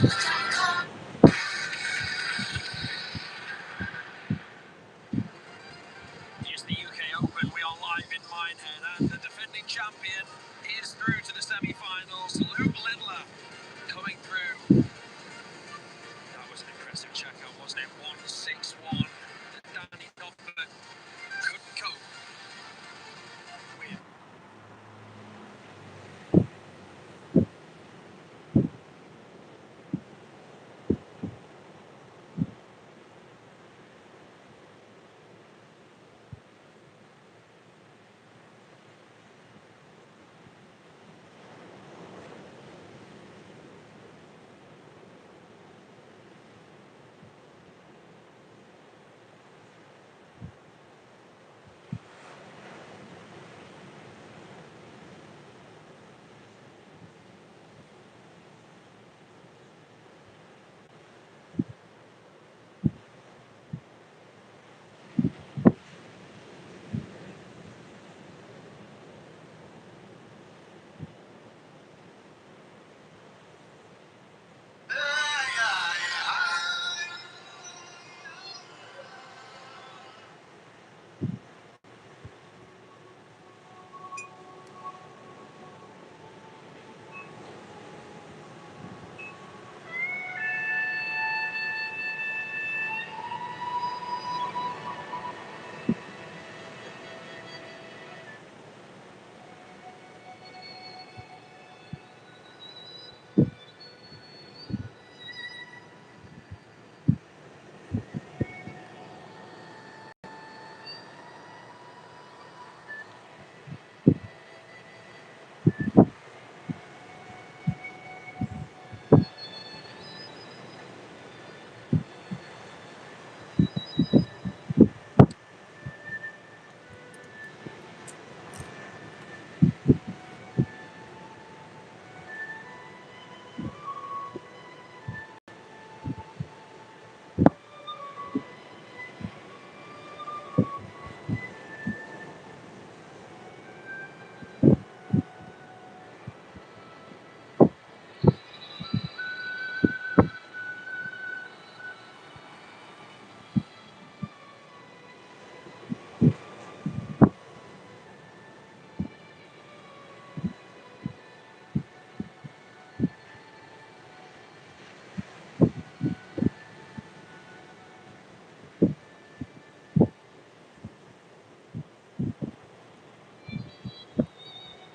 It's the UK Open. We are live in Minehead, and the defending champion is through to the semi-finals. Luke Littler coming through. That was an impressive checkout, wasn't it? 161. Danny Doffert couldn't cope with.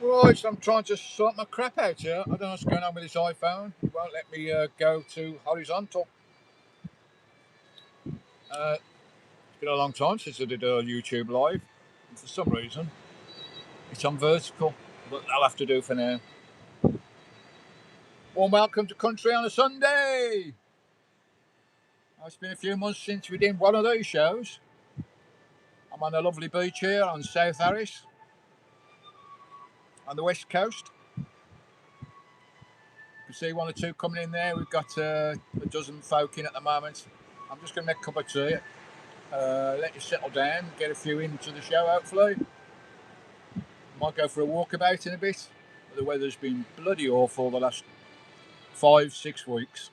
Right, so I'm trying to sort my crap out here. I don't know what's going on with this iPhone. It won't let me go to horizontal. It's been a long time since I did a YouTube live. And for some reason, it's on vertical, but that'll have to do for now. Well, welcome to country on a Sunday. It's been a few months since we did one of these shows. I'm on a lovely beach here on South Harris, on the west coast. You can see one or two coming in there. We've got a dozen folk in at the moment. I'm just going to make a cup of tea, let you settle down, get a few into the show hopefully. Might go for a walkabout in a bit. The weather's been bloody awful the last 5-6 weeks.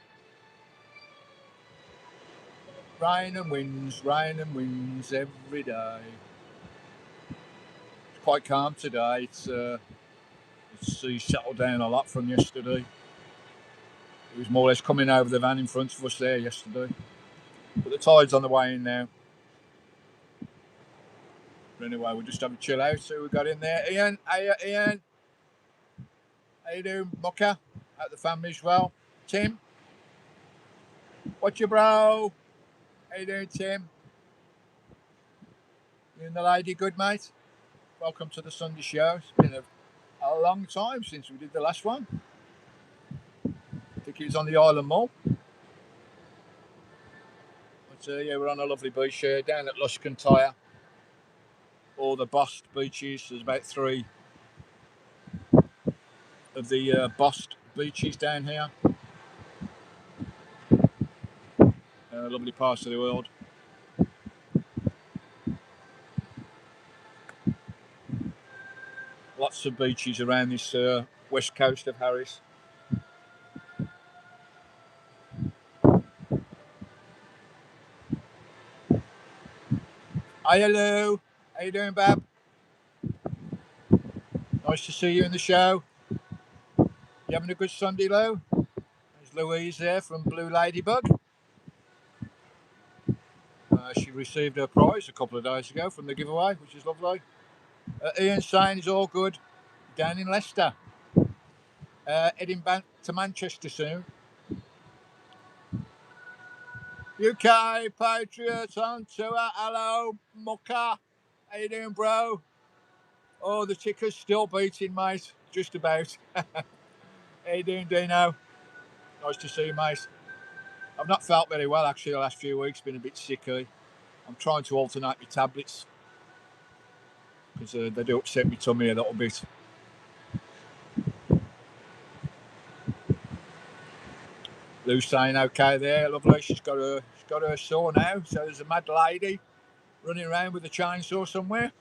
Rain and winds every day. It's quite calm today. It's settled down a lot from yesterday. It was more or less coming over the van in front of us there yesterday. But the tide's on the way in now. But anyway, we'll just have a chill out. See who we got in there. Ian, hey Ian. How you doing, Mucker? Hope the family's well. Tim? What's your bro? How you doing, Tim? You and the lady good, mate? Welcome to the Sunday show. It's been a long time since we did the last one. I think it was on the Island Mall. But yeah, we're on a lovely beach here down at Luscantire. All the bossed beaches. There's about 3 of the bossed beaches down here. Lovely parts of the world. Lots of beaches around this west coast of Harris. Hiya, Lou. How you doing, Bab? Nice to see you in the show. You having a good Sunday, Lou? There's Louise there from Blue Ladybug. She received her prize a couple of days ago from the giveaway, which is lovely. Ian's saying he's all good down in Leicester. Heading back to Manchester soon. UK Patriots on tour. Hello, Mucker. How you doing, bro? Oh, the ticker's still beating, mate. Just about. How you doing, Dino? Nice to see you, mate. I've not felt very well, actually, the last few weeks. Been a bit sicky. I'm trying to alternate my tablets because they do upset my tummy a little bit. Lou's saying okay there, lovely. She's got her saw now, so there's a mad lady running around with a chainsaw somewhere.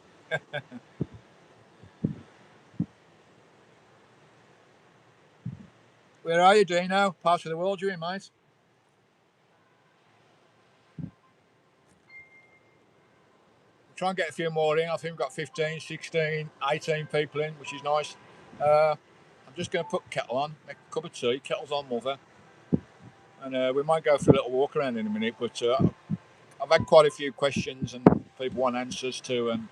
Where are you, Dino? Part of the world you're in, mate? Try and get a few more in. I think we've got 15, 16, 18 people in, which is nice. I'm just going to put kettle on, make a cup of tea. Kettle's on, mother. And we might go for a little walk around in a minute, but I've had quite a few questions and people want answers to, and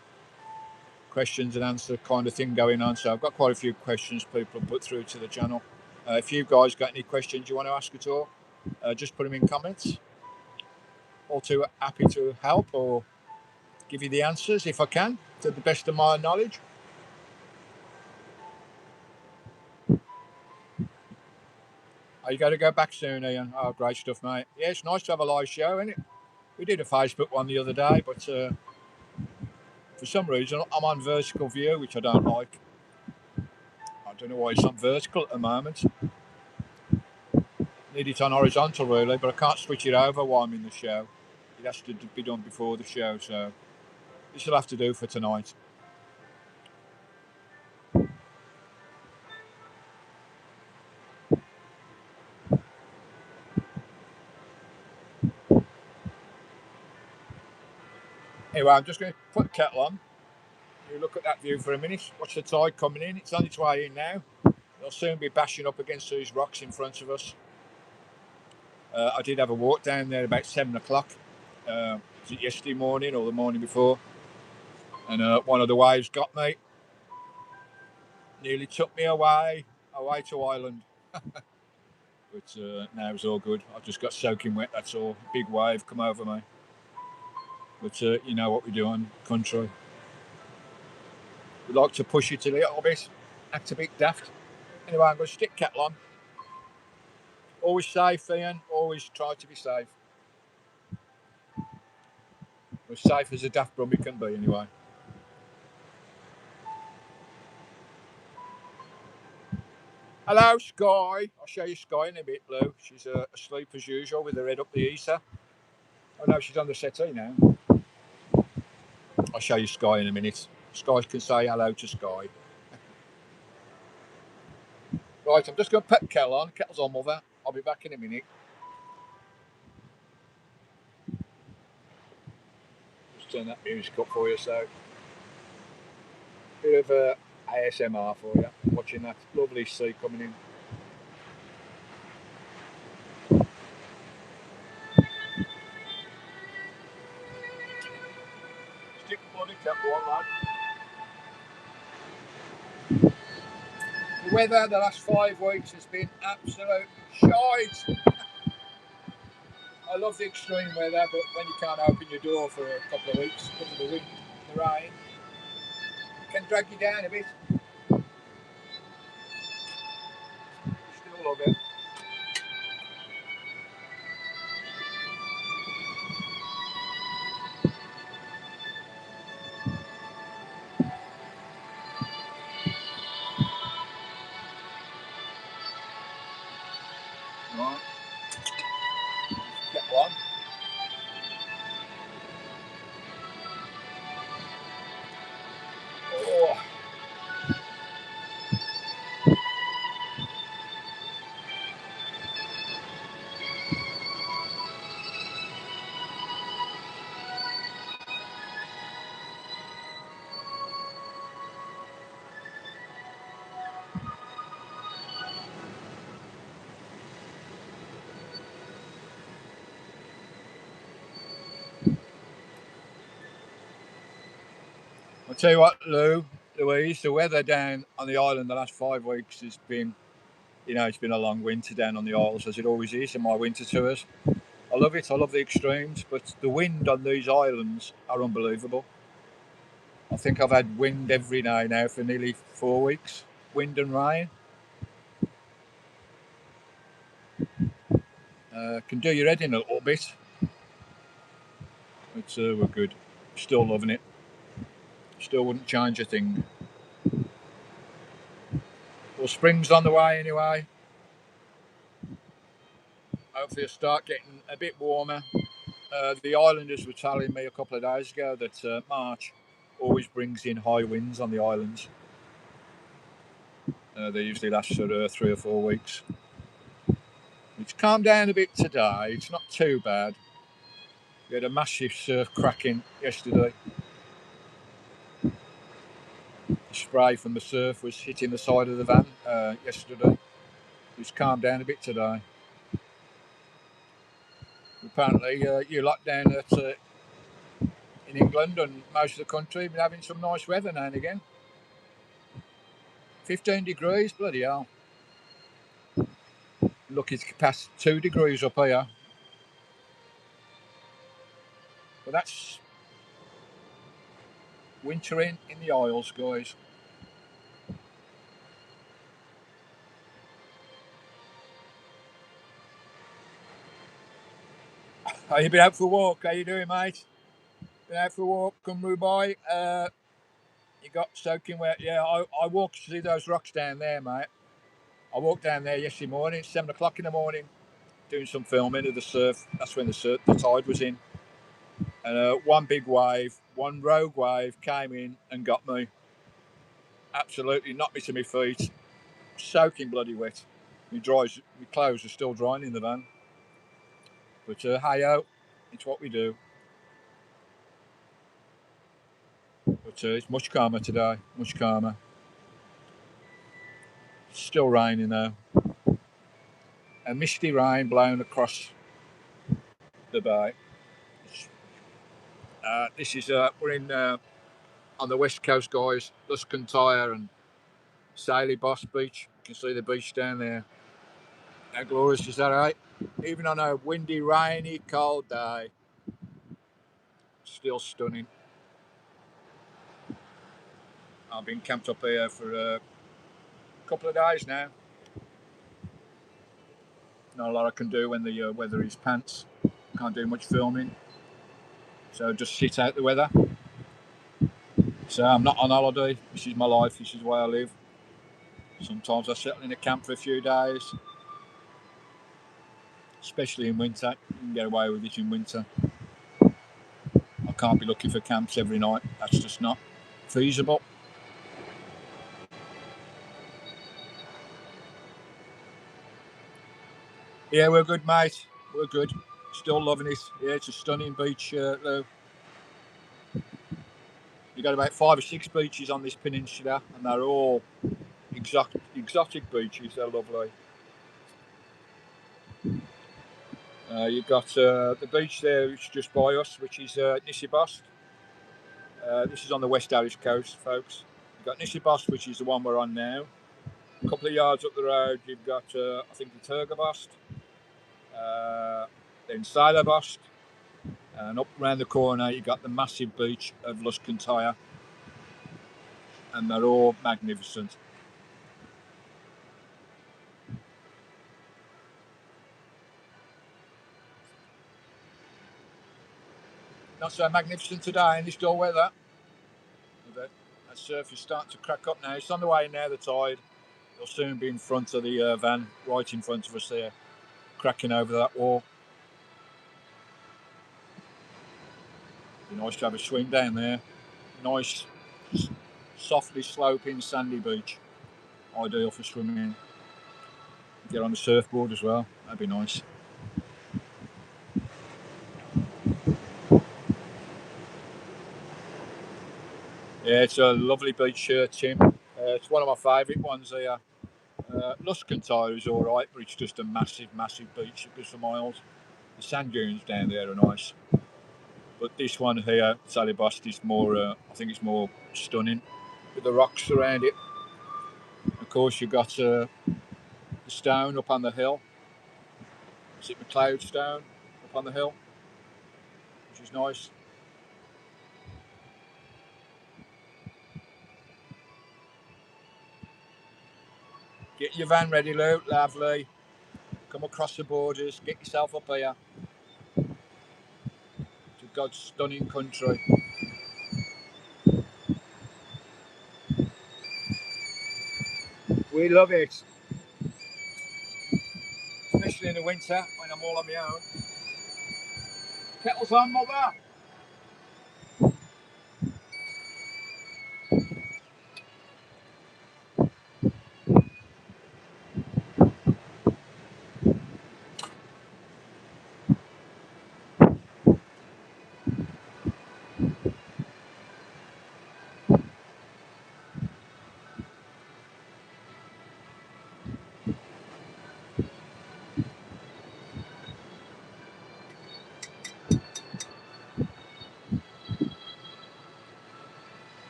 questions and answer kind of thing going on. So I've got quite a few questions people put through to the channel. If you guys got any questions you want to ask at all, just put them in comments. All too happy to help or give you the answers if I can, to the best of my knowledge. Oh, you got to go back soon, Ian. Oh, great stuff, mate. Yeah, it's nice to have a live show, isn't it? We did a Facebook one the other day, but for some reason I'm on vertical view, which I don't like. I don't know why it's on vertical at the moment. Need it on horizontal, really, but I can't switch it over while I'm in the show. It has to be done before the show, so this will have to do for tonight. Anyway, I'm just going to put the kettle on. You look at that view for a minute. Watch the tide coming in. It's on its way in now. It'll soon be bashing up against these rocks in front of us. I did have a walk down there about 7 o'clock. Was it yesterday morning or the morning before? And one of the waves got me. Nearly took me away to Ireland. But now it's all good. I just got soaking wet, that's all. Big wave come over me. But you know what we do on country. We like to push it a little bit, act a bit daft. Anyway, I'm going to stick kettle on. Always safe, Ian. Always try to be safe. As safe as a daft brummy can be, anyway. Hello, Sky. I'll show you Sky in a bit, Lou. She's asleep as usual with her head up the eater. Oh no, she's on the settee now. I'll show you Sky in a minute. Sky can say hello to Sky. Right, I'm just going to put the kettle on. Kettle's on, mother. I'll be back in a minute. Just turn that music up for you, so. Bit of ASMR for you, watching that lovely sea coming in. Stick the bloody kettle on, lad. The weather the last 5 weeks has been absolute shite. I love the extreme weather, but when you can't open your door for a couple of weeks because of the wind and the rain, it can drag you down a bit. Still love it. Right. Kettle on. Oh. tell you what, Louise, the weather down on the island the last 5 weeks has been, it's been a long winter down on the Isles, as it always is in my winter tours. I love it. I love the extremes, but the wind on these islands are unbelievable. I think I've had wind every day now for nearly 4 weeks. Wind and rain. Can do your head in a little bit. But we're good. Still loving it. Still wouldn't change a thing. Well, spring's on the way anyway. Hopefully it'll start getting a bit warmer. The islanders were telling me a couple of days ago that March always brings in high winds on the islands. They usually last sort of 3 or 4 weeks. It's calmed down a bit today. It's not too bad. We had a massive surf cracking yesterday. The spray from the surf was hitting the side of the van yesterday. It's calmed down a bit today. Apparently, you lot down in England and most of the country been having some nice weather now and again. 15 degrees, bloody hell. Look, it's past 2 degrees up here. But that's wintering in the Isles, guys. Have you been out for a walk? How you doing, mate? Been out for a walk, come by. You got soaking wet. Yeah, I walked to see those rocks down there, mate. I walked down there yesterday morning, 7 o'clock in the morning, doing some filming of the surf. That's when the tide was in. And one big wave, one rogue wave came in and got me. Absolutely knocked me to my feet. Soaking bloody wet. My clothes are still drying in the van. But hey-ho, it's what we do. But it's much calmer today, much calmer. Still raining though. A misty rain blowing across the bay. This is we're in on the west coast, guys. Luscantire and Saley Boss Beach. You can see the beach down there. How glorious is that, right? Even on a windy, rainy, cold day, still stunning. I've been camped up here for a couple of days now. Not a lot I can do when the weather is pants. Can't do much filming, so just sit out the weather. So I'm not on holiday. This is my life. This is the way I live. Sometimes I settle in a camp for a few days, especially in winter. You can get away with it in winter. I can't be looking for camps every night. That's just not feasible. Yeah, we're good, mate. We're good. Still loving it. Yeah, it's a stunning beach, Lou. You've got about 5 or 6 beaches on this peninsula, and they're all exotic beaches. They're lovely. You've got the beach there, which is just by us, which is Nisibast. This is on the West Irish coast, folks. You've got Nisibast, which is the one we're on now. A couple of yards up the road, you've got, I think, the Turgabast. Then Silabast. And up around the corner, you've got the massive beach of Luscantire. And they're all magnificent. Not so magnificent today in this dull weather. That surf is starting to crack up now. It's on the way now, the tide. It'll soon be in front of the van, right in front of us there, cracking over that wall. Be nice to have a swim down there. Nice, softly sloping, sandy beach. Ideal for swimming. Get on the surfboard as well. That'd be nice. Yeah, it's a lovely beach, Tim. It's one of my favourite ones here. Luscantire is all right, but it's just a massive, massive beach. It goes for miles. The sand dunes down there are nice. But this one here, Talbot, is more, I think it's more stunning with the rocks around it. Of course, you've got the stone up on the hill. Is it McLeod stone up on the hill? Which is nice. Get your van ready, Lou. Lovely. Come across the borders. Get yourself up here to God's stunning country. We love it. Especially in the winter when I'm all on my own. Kettle's on, mother.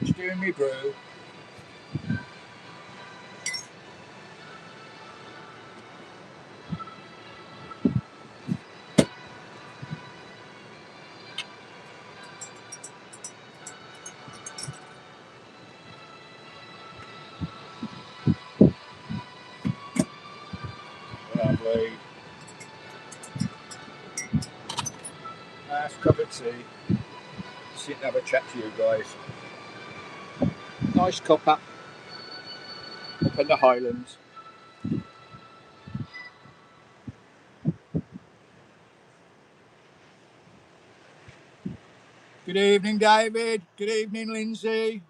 Just doing me brew. Lovely. Nice cup of tea. Sit and have a chat to you guys. Nice cuppa up in the Highlands. Good evening, David. Good evening, Lindsay.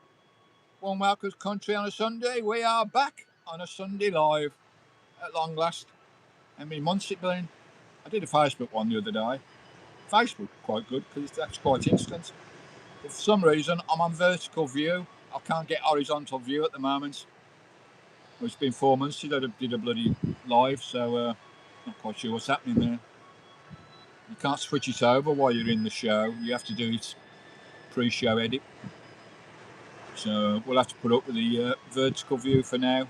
One Welcome's Country on a Sunday. We are back on a Sunday live at long last. How many months it been? I did a Facebook one the other day. Facebook quite good because that's quite instant. But for some reason, I'm on vertical view. I can't get horizontal view at the moment. Well, it's been 4 months since I did a bloody live, so not quite sure what's happening there. You can't switch it over while you're in the show. You have to do it pre-show edit. So we'll have to put up with the vertical view for now.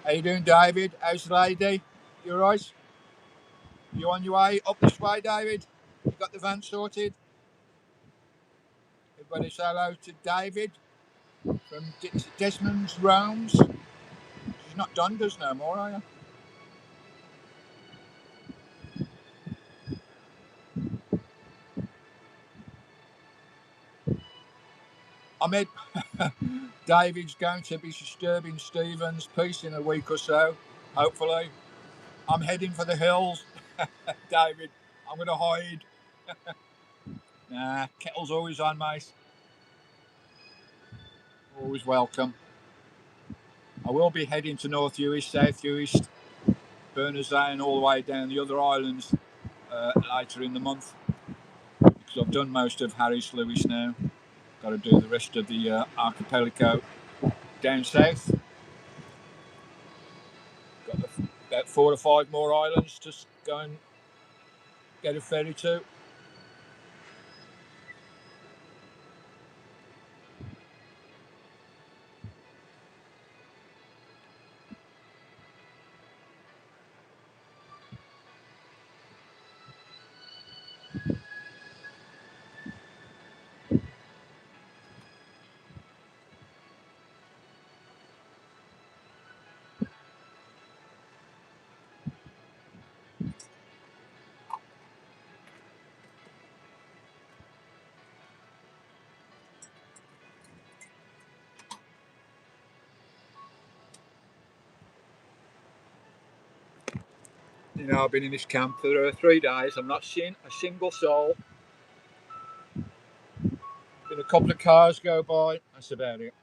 How you doing, David? How's the lady? You all right? You on your way up this way, David? You got the van sorted? Everybody say hello to David from Desmond's Rounds. She's not Dundas no more, are you? I mean, David's going to be disturbing Stephen's peace in a week or so, hopefully. I'm heading for the hills, David. I'm going to hide. Nah, kettle's always on, mate. Always welcome. I will be heading to North Uist, South Uist, Berners-Lee and all the way down the other islands later in the month. Because I've done most of Harris Lewis now. Got to do the rest of the archipelago down south. Got about 4 or 5 more islands to go and get a ferry to. You know, I've been in this camp for 3 days. I've not seen a single soul. Been a couple of cars go by. That's about it.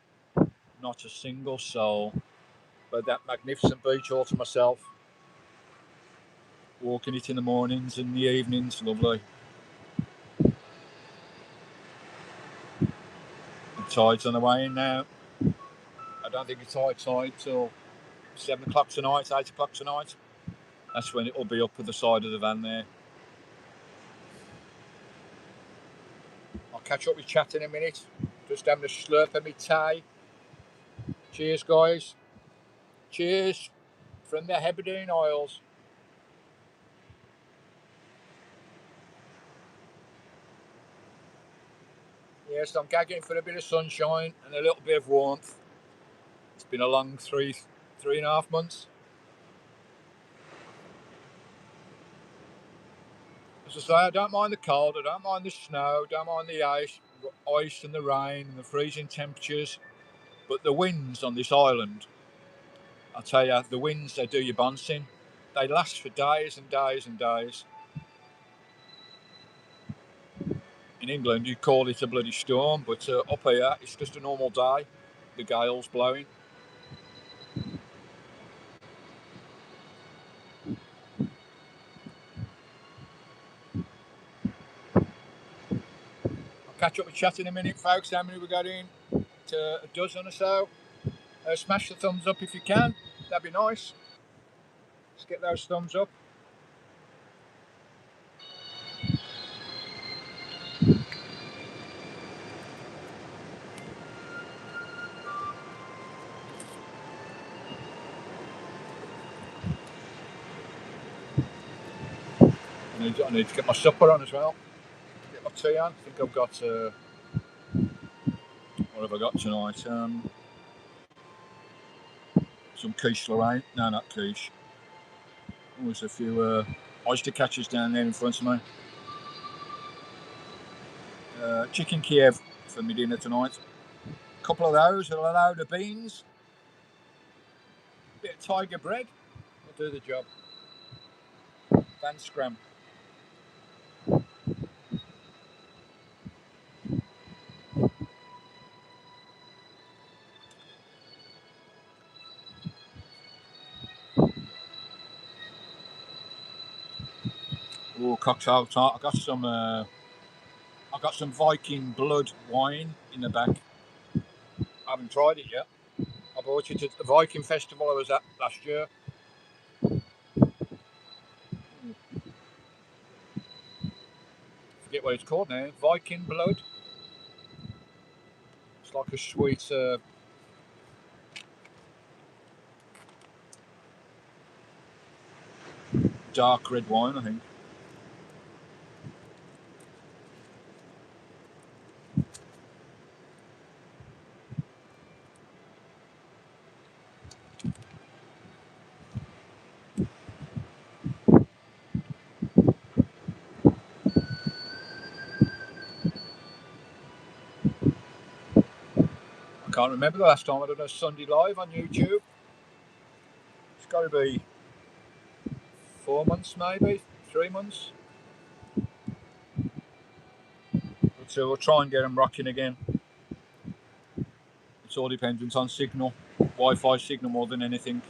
Not a single soul. But that magnificent beach all to myself. Walking it in the mornings and the evenings. Lovely. The tide's on the way in now. I don't think it's high tide till 7 o'clock tonight, 8 o'clock tonight. That's when it'll be up at the side of the van there. catch up with chat in a minute. Just having a slurp of my tea. Cheers, guys. Cheers from the Hebridean Isles. Yes, I'm gagging for a bit of sunshine and a little bit of warmth. It's been a long 3.5 months. As I say, I don't mind the cold, I don't mind the snow, don't mind the ice and the rain and the freezing temperatures. But the winds on this island, I tell you, the winds, they do your bouncing. They last for days and days and days. In England, you call it a bloody storm, but up here, it's just a normal day. The gale's blowing. I'll catch up with chat in a minute, folks. How many we got in? To a dozen or so. Smash the thumbs up if you can. That'd be nice. Let's get those thumbs up. I need to get my supper on as well. Get my tea on. I think I've got. What have I got tonight? Some quiche Lorraine. No, not quiche. There's a few oyster catchers down there in front of me. Chicken Kiev for my dinner tonight. A couple of those, a load of beans, a bit of tiger bread. Will do the job. Van scram. Oh, cocktail tart. I got some Viking blood wine in the back. I haven't tried it yet. I bought it at the Viking festival I was at last year. Forget what it's called now. Viking blood. It's like a sweet, dark red wine, I think. I can't remember the last time I did a Sunday live on YouTube. It's got to be 4 months, maybe 3 months. But we'll try and get them rocking again. It's all dependent on signal, Wi-Fi signal more than anything,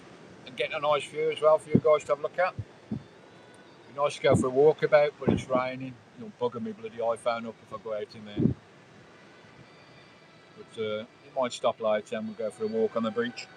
and getting a nice view as well for you guys to have a look at. Be nice to go for a walkabout, but it's raining. It'll bugger me bloody iPhone up if I go out in there. But it might stop later and we'll go for a walk on the beach.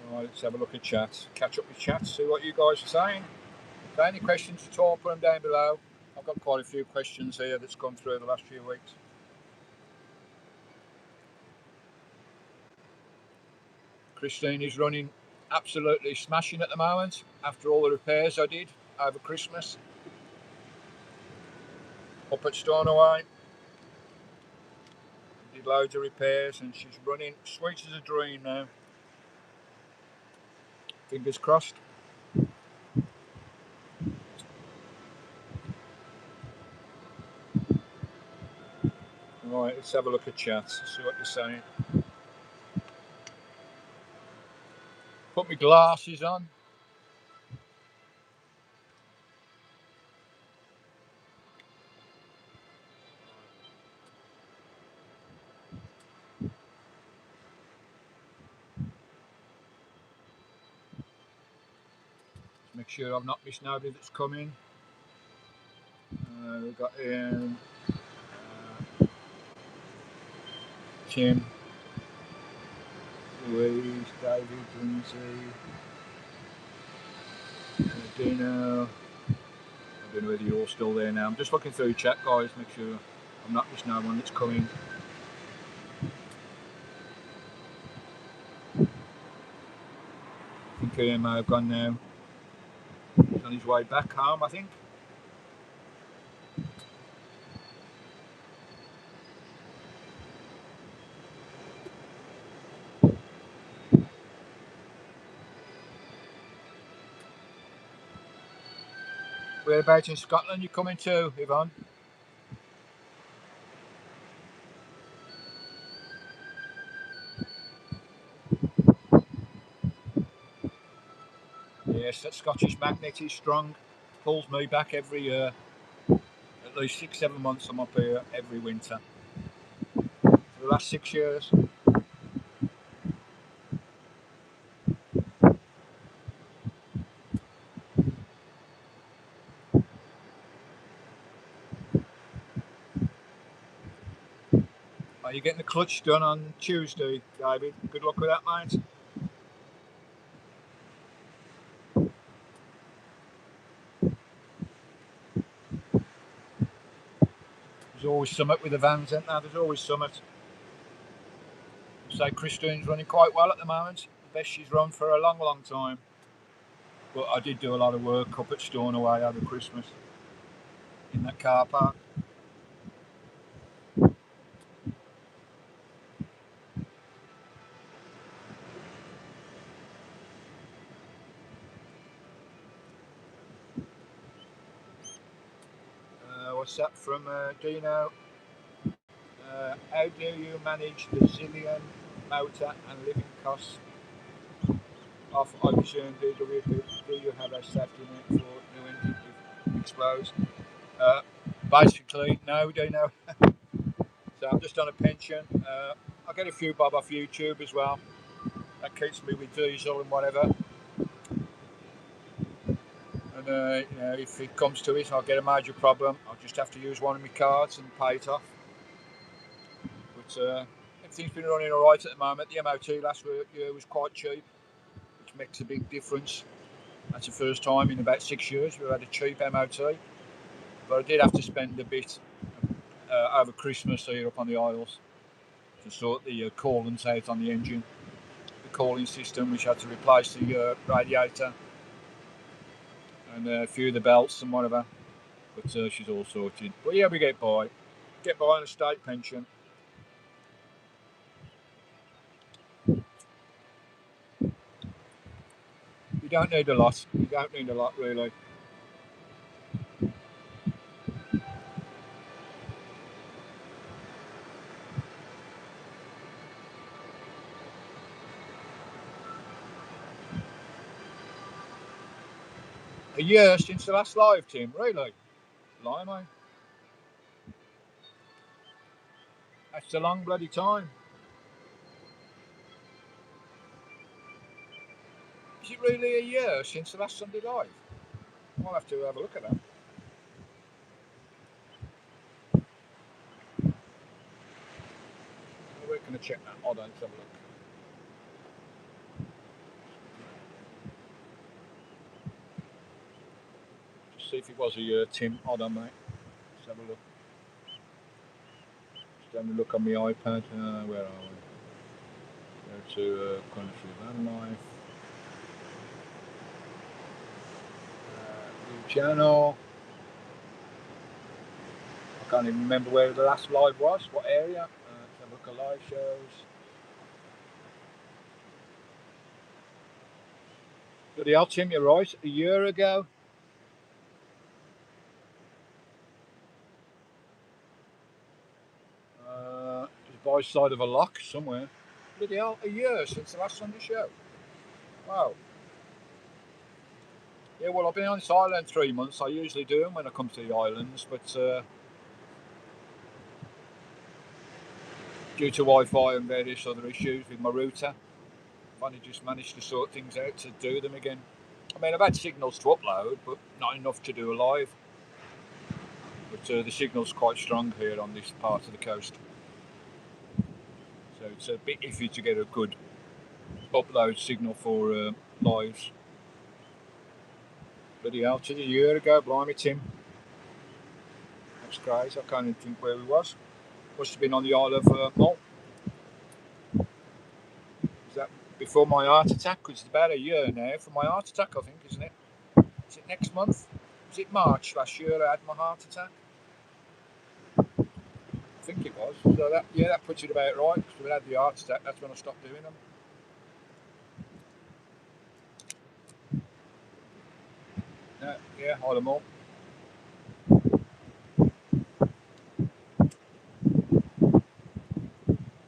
Right, let's have a look at chat. Catch up with chat, see what you guys are saying. If there are any questions at all, put them down below. I've got quite a few questions here that's come through the last few weeks. Christine is running absolutely smashing at the moment after all the repairs I did over Christmas. Up at Stornoway, did loads of repairs and she's running sweet as a dream now. Fingers crossed. Right, let's have a look at chat, see what you're saying. Put my glasses on. make sure I've not missed nobody that's coming. We've got Ian, Tim, Louise, David, Lindsay, Dino. I don't know whether you're all still there now. I'm just looking through chat, guys, make sure I'm not missing no one that's coming. I think Ian may have gone now. He's on his way back home, I think. Whereabouts in Scotland you coming to, Yvonne? Yes, that Scottish magnet is strong. Pulls me back every year. At least 6-7 months I'm up here every winter. For the last 6 years. Are you getting the clutch done on Tuesday, David? Good luck with that, mate. There's always something with the vans, isn't there? There's always something. Say Christine's running quite well at the moment. The best she's run for a long, long time. But I did do a lot of work up at Stornoway over Christmas in that car park. What's that from Dino? How do you manage the zillion motor and living costs of Ocean DWP? Do you have a safety net for new engine if it explodes? Basically, no, Dino. So I'm just on a pension. I get a few bob off YouTube as well. That keeps me with diesel and whatever. And you know, if it comes to it, I'll get a major problem, I'll just have to use one of my cards and pay it off. But everything's been running all right at the moment. The MOT last year was quite cheap, which makes a big difference. That's the first time in about 6 years we've had a cheap MOT. But I did have to spend a bit over Christmas here up on the Isles to sort the coolants out on the engine, the cooling system, which had to replace the radiator and a few of the belts and whatever. But she's all sorted. But yeah, we get by on a state pension. You don't need a lot. You don't need a lot, really. A year since the last live, Tim. Really? Blimey. That's a long bloody time. Is it really a year since the last Sunday live? I'll have to have a look at that. We're going to check that. Hold on, let's have a look. Just see if it was a year, Tim. Hold on, mate. Let's have a look. Just having a look on my iPad. Where are we? Go to country Vanlife. New channel. I can't even remember where the last live was. What area? Let's have a look at live shows. Bloody hell, Tim, you're right. A year ago. Just by side of a lock somewhere. Bloody hell, a year since the last Sunday show. Wow. Yeah, well, I've been on this island 3 months. I usually do them when I come to the islands, but due to Wi-Fi and various other issues with my router, I've only just managed to sort things out to do them again. I mean, I've had signals to upload, but not enough to do a live. But the signal's quite strong here on this part of the coast, so it's a bit iffy to get a good upload signal for lives. Bloody hell, to a year ago, blimey Tim. That's crazy, I can't even think where we was. Must have been on the Isle of Mull. Is that before my heart attack? Because it's about a year now for my heart attack, I think, isn't it? Is it next month? Was it March last year I had my heart attack? I think it was. So that, yeah, that puts it about right. Because when I had the heart attack, that's when I stopped doing them. Yeah, Isle of Mull.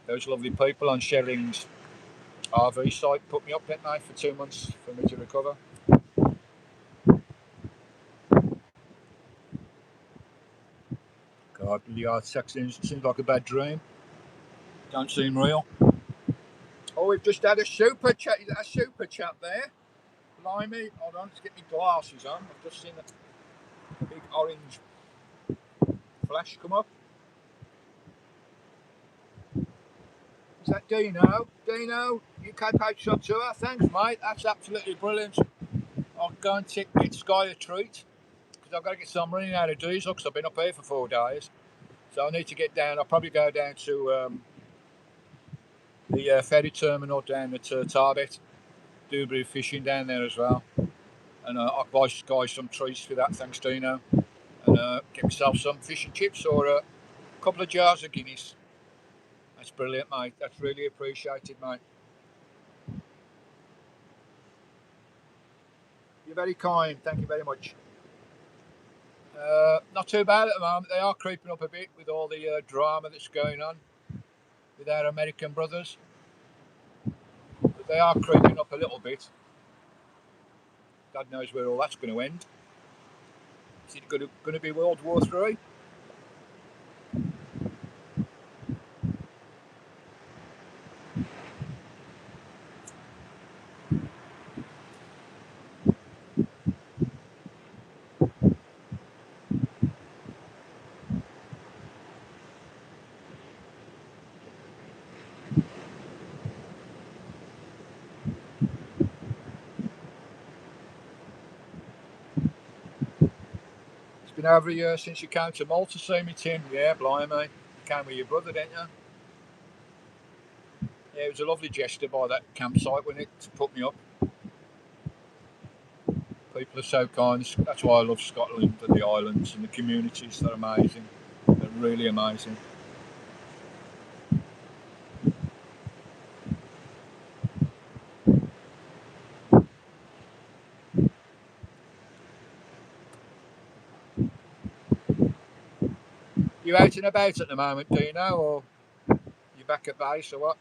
Those lovely people on Shelling's RV site put me up, didn't they, for 2 months for me to recover. God, the heart attack seems like a bad dream. Don't seem real. Oh, we've just had a super chat. Is that a super chat there? Blimey, hold on, let's get my glasses on. I've just seen a big orange flash come up. Is that Dino? Dino, UK Patreon Tour. Thanks, mate. That's absolutely brilliant. I'll go and take Sky a treat because I've got to get some running out of diesel because I've been up here for 4 days. So I need to get down. I'll probably go down to the ferry terminal down at Talbot. Do a bit of fishing down there as well. And I'll buy Sky some treats for that, thanks Dino. And get myself some fish and chips or a couple of jars of Guinness. That's brilliant, mate. That's really appreciated, mate. You're very kind. Thank you very much. Not too bad at the moment. They are creeping up a bit with all the drama that's going on with our American brothers. But they are creeping up a little bit. God knows where all that's going to end. Is it going to be World War III? It's been over a year since you came to Malta to see me, Tim. Yeah, blimey. You came with your brother, didn't you? Yeah, it was a lovely gesture by that campsite, wasn't it, to put me up. People are so kind. That's why I love Scotland and the islands and the communities. They're amazing. They're really amazing. You out and about at the moment, do you know, or you back at base or what?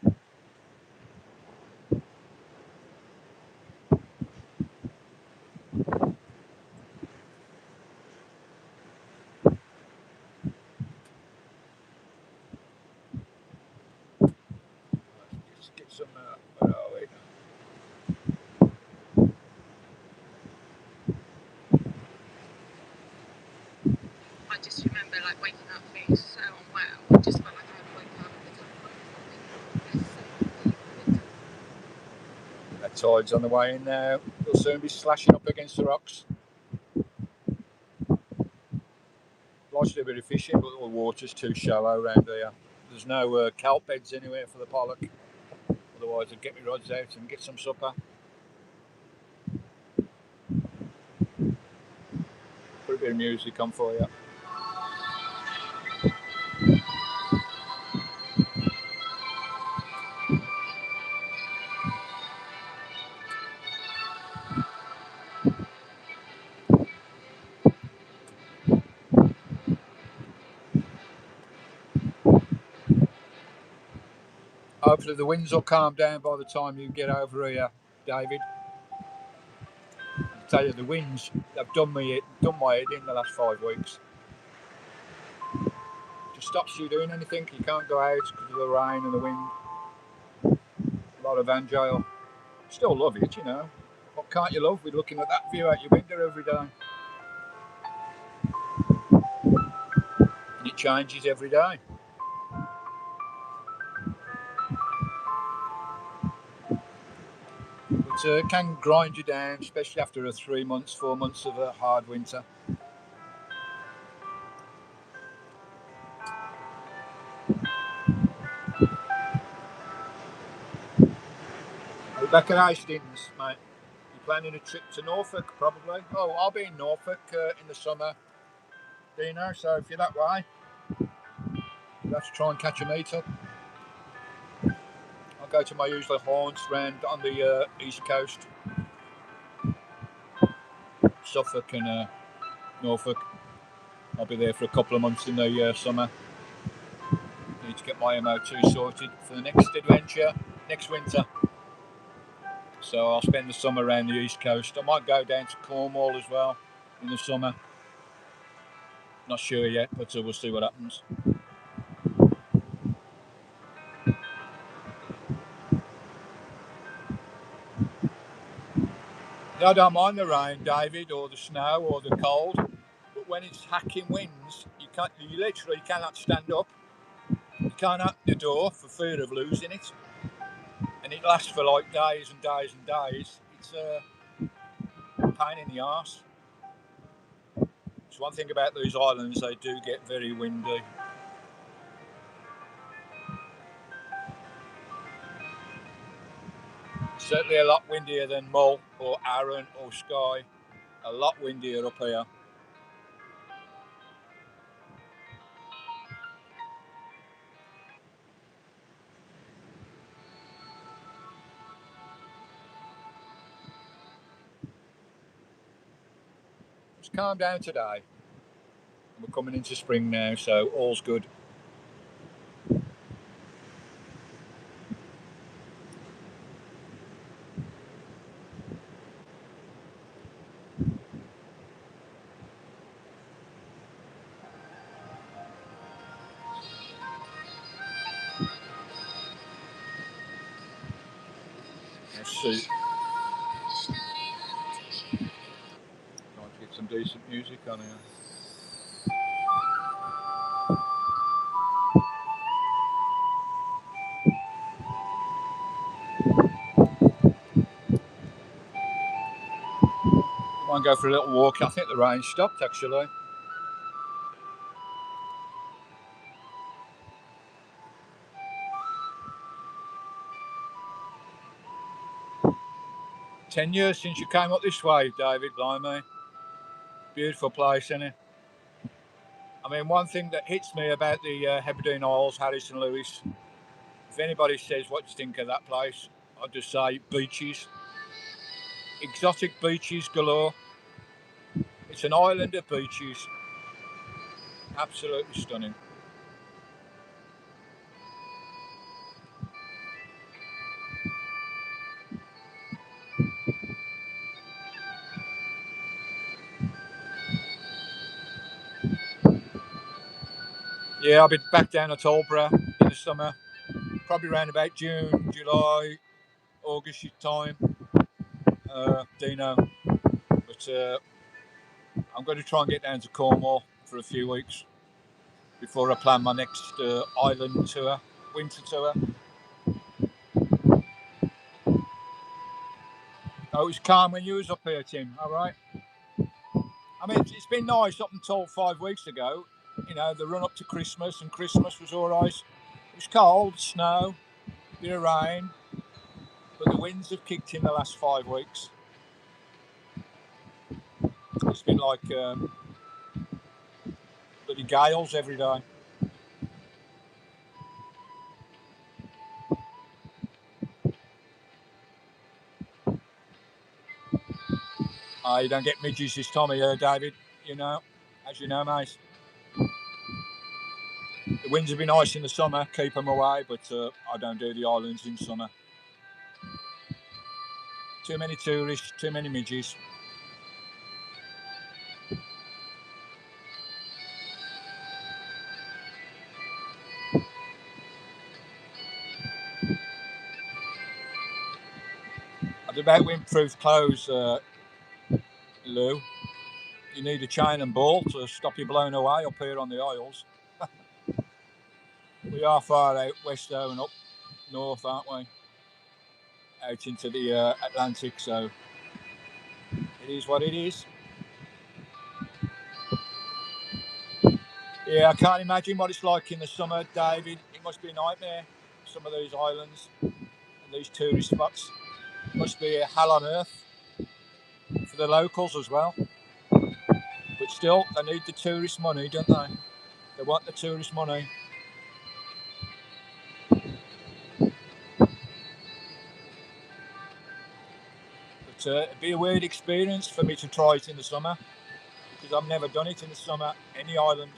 Let's get some. Where are we? I just remember like waking up feeling so unwell. I just felt like I would wake up and That tide's on the way in now. It'll soon be slashing up against the rocks. Like to do a bit of fishing, but the water's too shallow around here. There's no kelp beds anywhere for the pollock. Otherwise, I'd get my rods out and get some supper. Put a bit of music on for you. Hopefully the winds will calm down by the time you get over here, David. I tell you, the winds have done my head in the last 5 weeks. Just stops you doing anything. You can't go out because of the rain and the wind. A lot of angel. Still love it, you know. Can't you love? We're looking at that view out your window every day. And it changes every day. But it can grind you down, especially after a 3 months, 4 months of a hard winter. Are you back at Hastings, mate? You're planning a trip to Norfolk, probably? Oh, I'll be in Norfolk in the summer, Dino, so if you're that way, you'll have to try and catch a meet-up. I'll go to my usual haunts round on the east coast, Suffolk and Norfolk. I'll be there for a couple of months in the summer. Need to get my MO2 sorted for the next adventure, next winter. So I'll spend the summer around the east coast. I might go down to Cornwall as well in the summer. Not sure yet, but we'll see what happens. I don't mind the rain, David, or the snow, or the cold, but when it's hacking winds, you literally cannot stand up. You can't open the door for fear of losing it, and it lasts for like days and days and days. It's a pain in the arse. It's one thing about these islands, they do get very windy. Certainly a lot windier than Mull or Arran or Skye. A lot windier up here. It's calmed down today. We're coming into spring now, so all's good. Let's see. Trying to get some decent music on here. Might go for a little walk. I think the rain stopped actually. "10 years since you came up this way, David, blimey. Beautiful place, isn't it? I mean, one thing that hits me about the Hebridean Isles, Harris and Lewis, if anybody says what do you think of that place, I'd just say beaches. Exotic beaches galore. It's an island of beaches. Absolutely stunning. Yeah, I'll be back down at Talbot in the summer, probably around about June, July, August time, Dino. But I'm going to try and get down to Cornwall for a few weeks before I plan my next island tour, winter tour. Oh, it was calm when you was up here, Tim. All right. I mean, it's been nice up until 5 weeks ago. You know, the run up to Christmas, and Christmas was all right. It was cold, snow, bit of rain, but the winds have kicked in the last 5 weeks. It's been like bloody gales every day. You don't get midges this time of year, David. You know, as you know, mate. The winds have been nice in the summer, keep them away, but I don't do the islands in summer. Too many tourists, too many midges. about windproof clothes, Lou. You need a chain and ball to stop you blowing away up here on the Isles. We are far out west though and up north, aren't we? Out into the Atlantic, so it is what it is. Yeah, I can't imagine what it's like in the summer, David. It must be a nightmare. Some of these islands and these tourist spots must be a hell on earth for the locals as well. But still, they need the tourist money, don't they? They want the tourist money. But it'd be a weird experience for me to try it in the summer, because I've never done it in the summer, any island.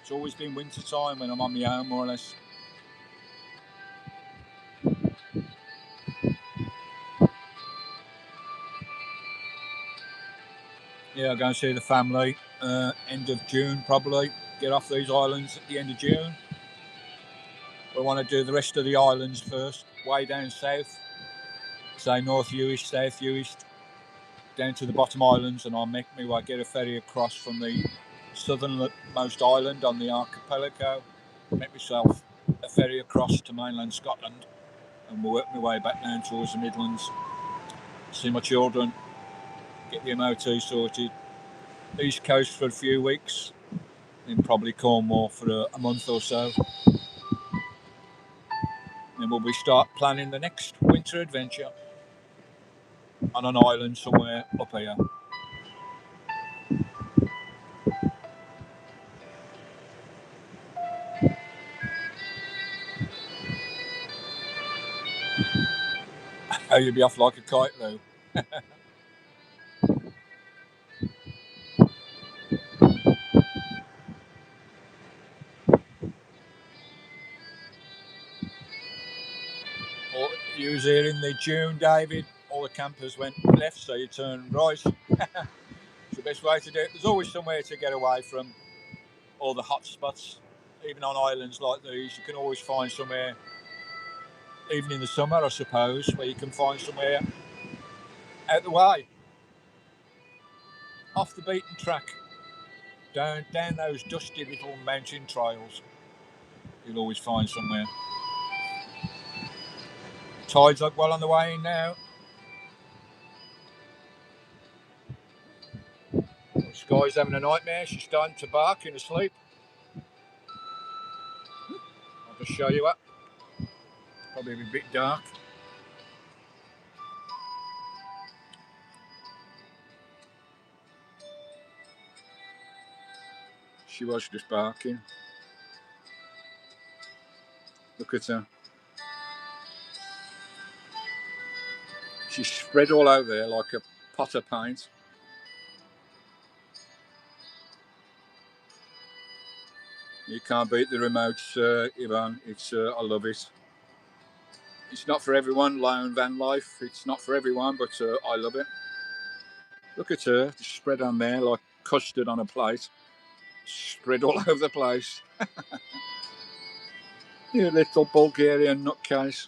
It's always been winter time when I'm on my own, more or less. Yeah, I'll go and see the family end of June probably. Get off these islands at the end of June. We want to do the rest of the islands first, way down south. Say North Uist, South Uist, down to the bottom islands, and I'll make my way, get a ferry across from the southernmost island on the archipelago, make myself a ferry across to mainland Scotland, and we'll work my way back down towards the Midlands, see my children, get the MOT sorted, East Coast for a few weeks, then probably Cornwall for a month or so. Then we'll start planning the next winter adventure on an island somewhere up here. Oh, you'll be off like a kite, Lou. You was here in the June, David. All the campers went left, so you turn right. It's the best way to do it. There's always somewhere to get away from all the hot spots. Even on islands like these, you can always find somewhere, even in the summer, I suppose, where you can find somewhere out the way, off the beaten track, down those dusty little mountain trails. You'll always find somewhere. Tides look well on the way in now. Sky's having a nightmare. She's starting to bark in her sleep. I'll just show you up. Probably a bit dark. She was just barking. Look at her. She's spread all over there like a pot of paint. You can't beat the remotes, Ivan. It's I love it. It's not for everyone, Lion Vanlife. It's not for everyone, but I love it. Look at her, spread on there like custard on a plate. Spread all over the place. You little Bulgarian nutcase.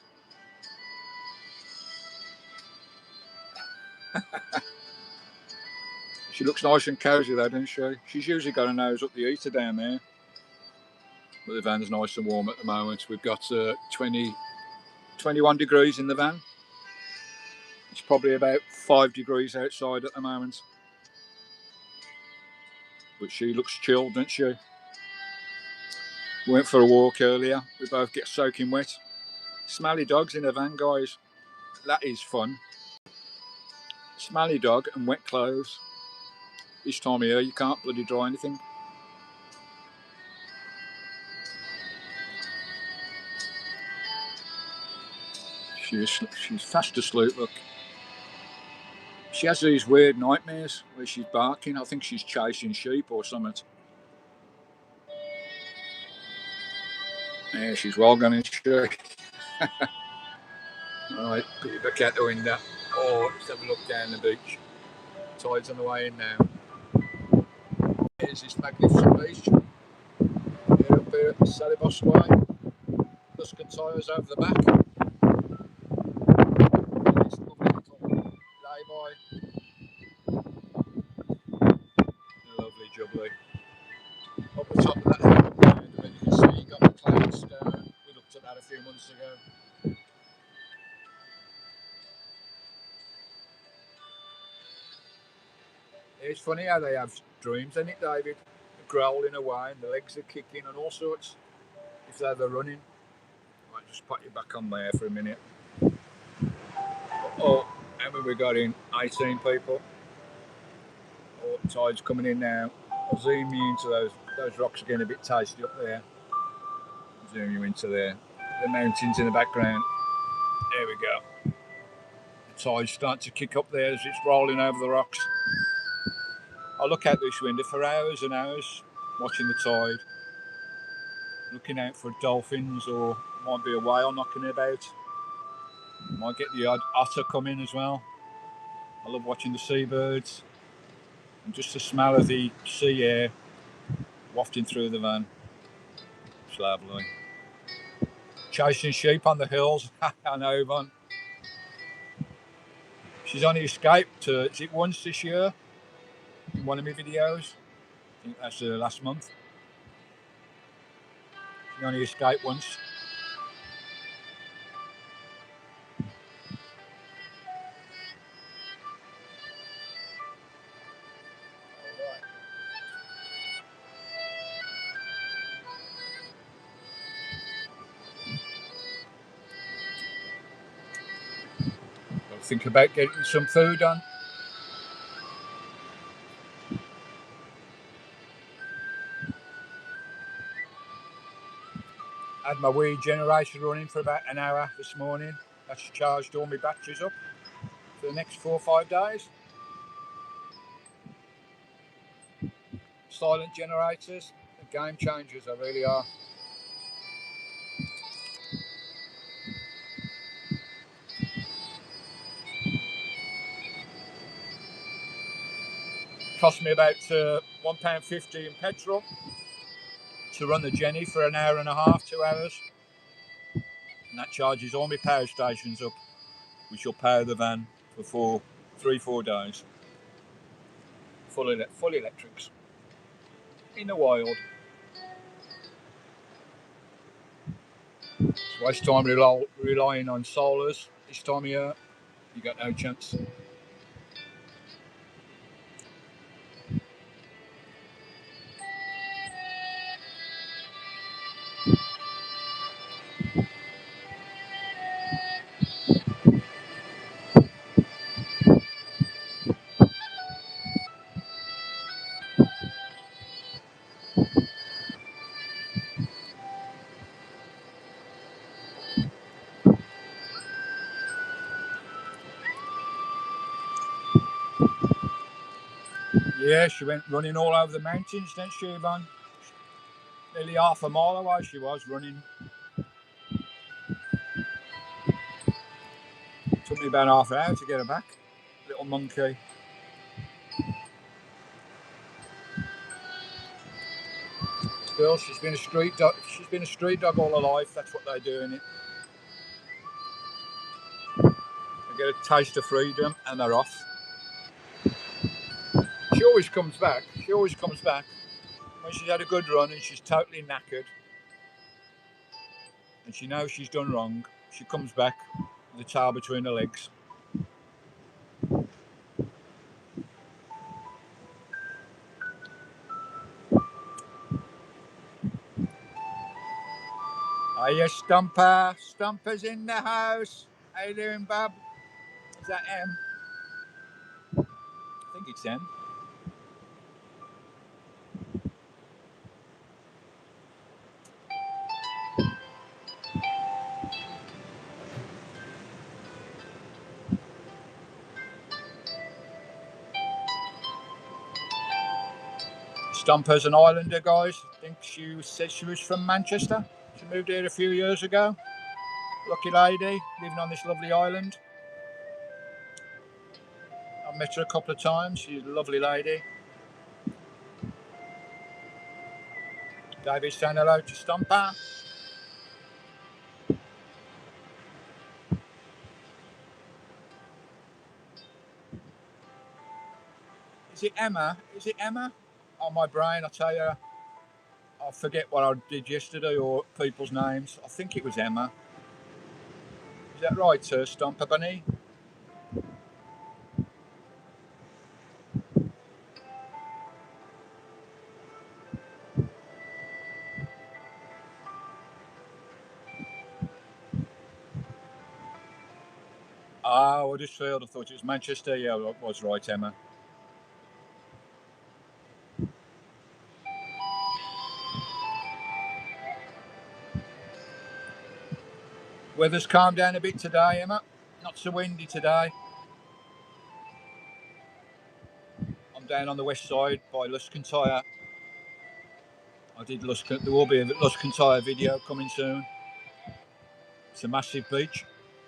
She looks nice and cosy though, doesn't she? She's usually got her nose up the heater down there. But the van's nice and warm at the moment. We've got 21 degrees in the van. It's probably about 5 degrees outside at the moment. But she looks chilled, doesn't she? We went for a walk earlier. We both get soaking wet. Smelly dogs in a van, guys. That is fun. Smelly dog and wet clothes. This time of year, you can't bloody dry anything. She's fast asleep, look. She has these weird nightmares where she's barking. I think she's chasing sheep or something. Yeah, she's well gone, isn't she? Alright, put you back out the window. Oh, let's have a look down the beach. Tide's on the way in now. Here's this magnificent beach. Here up here at the Talbot way. Tuscan tyres over the back. It's lovely up the top of that hill up there. But you can see you got the clouds down. We looked at that a few months ago. It's funny how they have dreams, isn't it, David? Growling away and the legs are kicking and all sorts. If they were running, I might just put you back on there for a minute. Oh, how many we got in? 18 people. Oh, the tide's coming in now. I'll zoom you into those rocks are getting a bit tasty up there. Zoom you into there. The mountains in the background. There we go. The tide's starting to kick up there as it's rolling over the rocks. I look out this window for hours and hours, watching the tide, looking out for dolphins, or might be a whale knocking about. Might get the odd otter coming as well. I love watching the seabirds and just the smell of the sea air wafting through the van. It's lovely. Chasing sheep on the hills. I know, Yvonne. She's only escaped, is it once this year? In one of my videos. I think that's last month. She only escaped once. Got to think about getting some food on. Had my weed generator running for about an hour this morning. That's charged all my batteries up for the next 4 or 5 days. Silent generators, game changers, they really are. Cost me about £1.50 in petrol to run the Jenny for an hour and a half, 2 hours. And that charges all my power stations up, which will power the van for 3-4 days. Full electrics. In the wild. It's waste time relying on solars this time of year. You got no chance. Yeah, she went running all over the mountains, didn't she, Yvonne? Nearly half a mile away she was running. Took me about half an hour to get her back. Little monkey. Still, she's been a street dog. She's been a street dog all her life. That's what they do in it. They get a taste of freedom and they're off. She always comes back. She always comes back. When she's had a good run and she's totally knackered and she knows she's done wrong, she comes back with a tail between her legs. Hiya, Stumper. Stumper's in the house. How you doing, Bob? Is that M? I think it's M. Stumper's an islander, guys. I think she said she was from Manchester. She moved here a few years ago. Lucky lady, living on this lovely island. I've met her a couple of times. She's a lovely lady. David's saying hello to Stumper. Is it Emma? Is it Emma? Oh, my brain, I tell you. I forget what I did yesterday or people's names. I think it was Emma. Is that right, Stomper Bunny? Oh, Huddersfield. I thought it was Manchester. Yeah, I was right, Emma. Weather's calmed down a bit today, Emma. Not so windy today. I'm down on the west side by Luscantire. There will be a Luscantire video coming soon. It's a massive beach.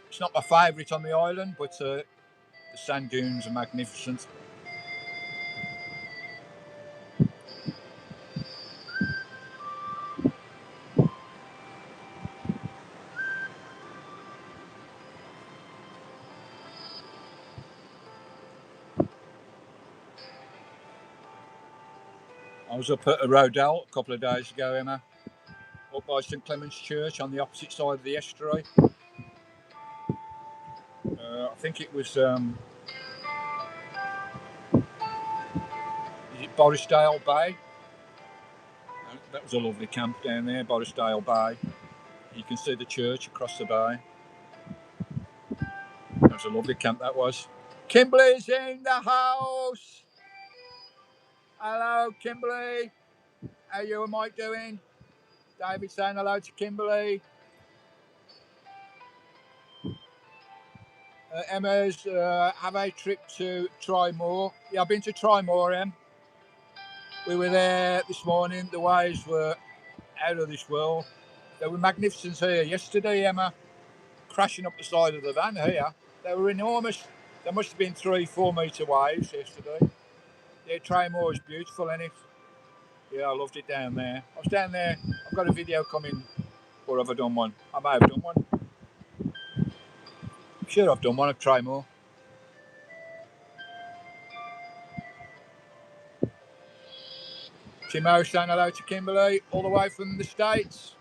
It's not my favourite on the island, but the sand dunes are magnificent. I was up at a Rodell a couple of days ago, Emma, up by St Clement's Church on the opposite side of the estuary. I think it was, is it Borisdale Bay? That was a lovely camp down there, Borisdale Bay. You can see the church across the bay. That was a lovely camp, that was. Kimberly's in the house! Hello, Kimberly. How you and Mike doing? David saying hello to Kimberly. Emma's have a trip to Trimore. Yeah, I've been to Trimore, Em. We were there this morning. The waves were out of this world. They were magnificent here yesterday, Emma. Crashing up the side of the van here. They were enormous. There must have been 3-4 metre waves yesterday. Yeah, Trimore is beautiful, isn't it? Yeah, I loved it down there. I was down there. I've got a video coming. Or have I done one? I may have done one. I'm sure I've done one of Trimore. Timo saying hello to Kimberly, all the way from the States.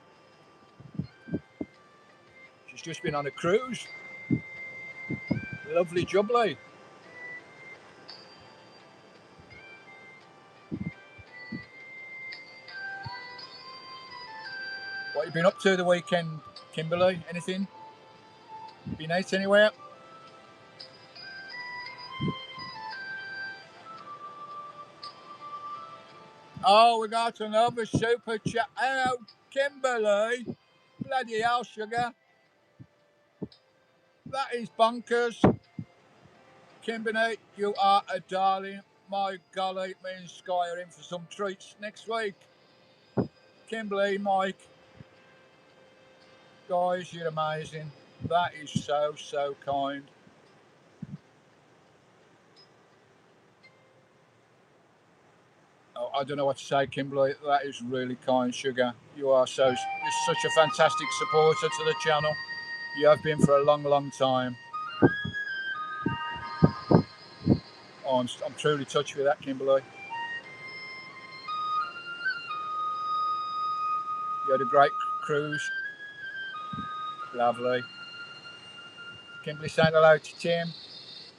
She's just been on a cruise. Lovely jubbly. What have you been up to the weekend, Kimberly? Anything? Been out anywhere? Oh, we got another super chat. Hello, Kimberly. Bloody hell, sugar. That is bonkers. Kimberly, you are a darling. My golly, me and Sky are in for some treats next week. Kimberly, Mike, guys, you're amazing. That is so, so kind. Oh, I don't know what to say, Kimberly. That is really kind, sugar. You're such a fantastic supporter to the channel. You have been for a long, long time. Oh, I'm truly touched with that, Kimberly. You had a great cruise. Lovely. Kimberly saying hello to Tim.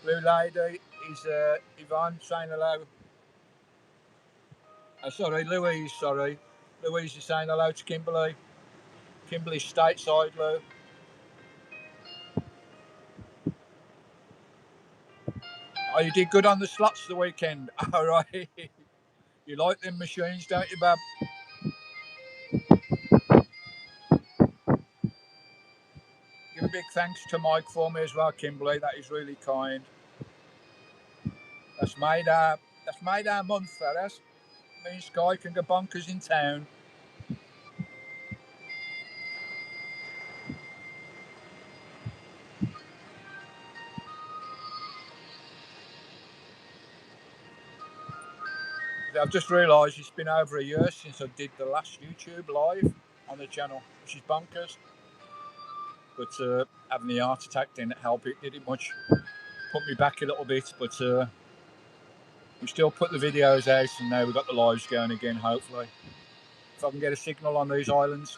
Blue Lady is Yvonne saying hello. Sorry, Louise, sorry. Louise is saying hello to Kimberly. Kimberly's stateside, Lou. Oh, you did good on the slots the weekend. All right. You like them machines, don't you, Bab? Give a big thanks to Mike for me as well, Kimberly. That is really kind. That's made our month, fellas. Me and Sky can go bonkers in town. I've just realised it's been over a year since I did the last YouTube live on the channel, which is bonkers. But having the heart attack didn't help it, did it much? Put me back a little bit, but we still put the videos out, and now we've got the lives going again, hopefully. if I can get a signal on these islands.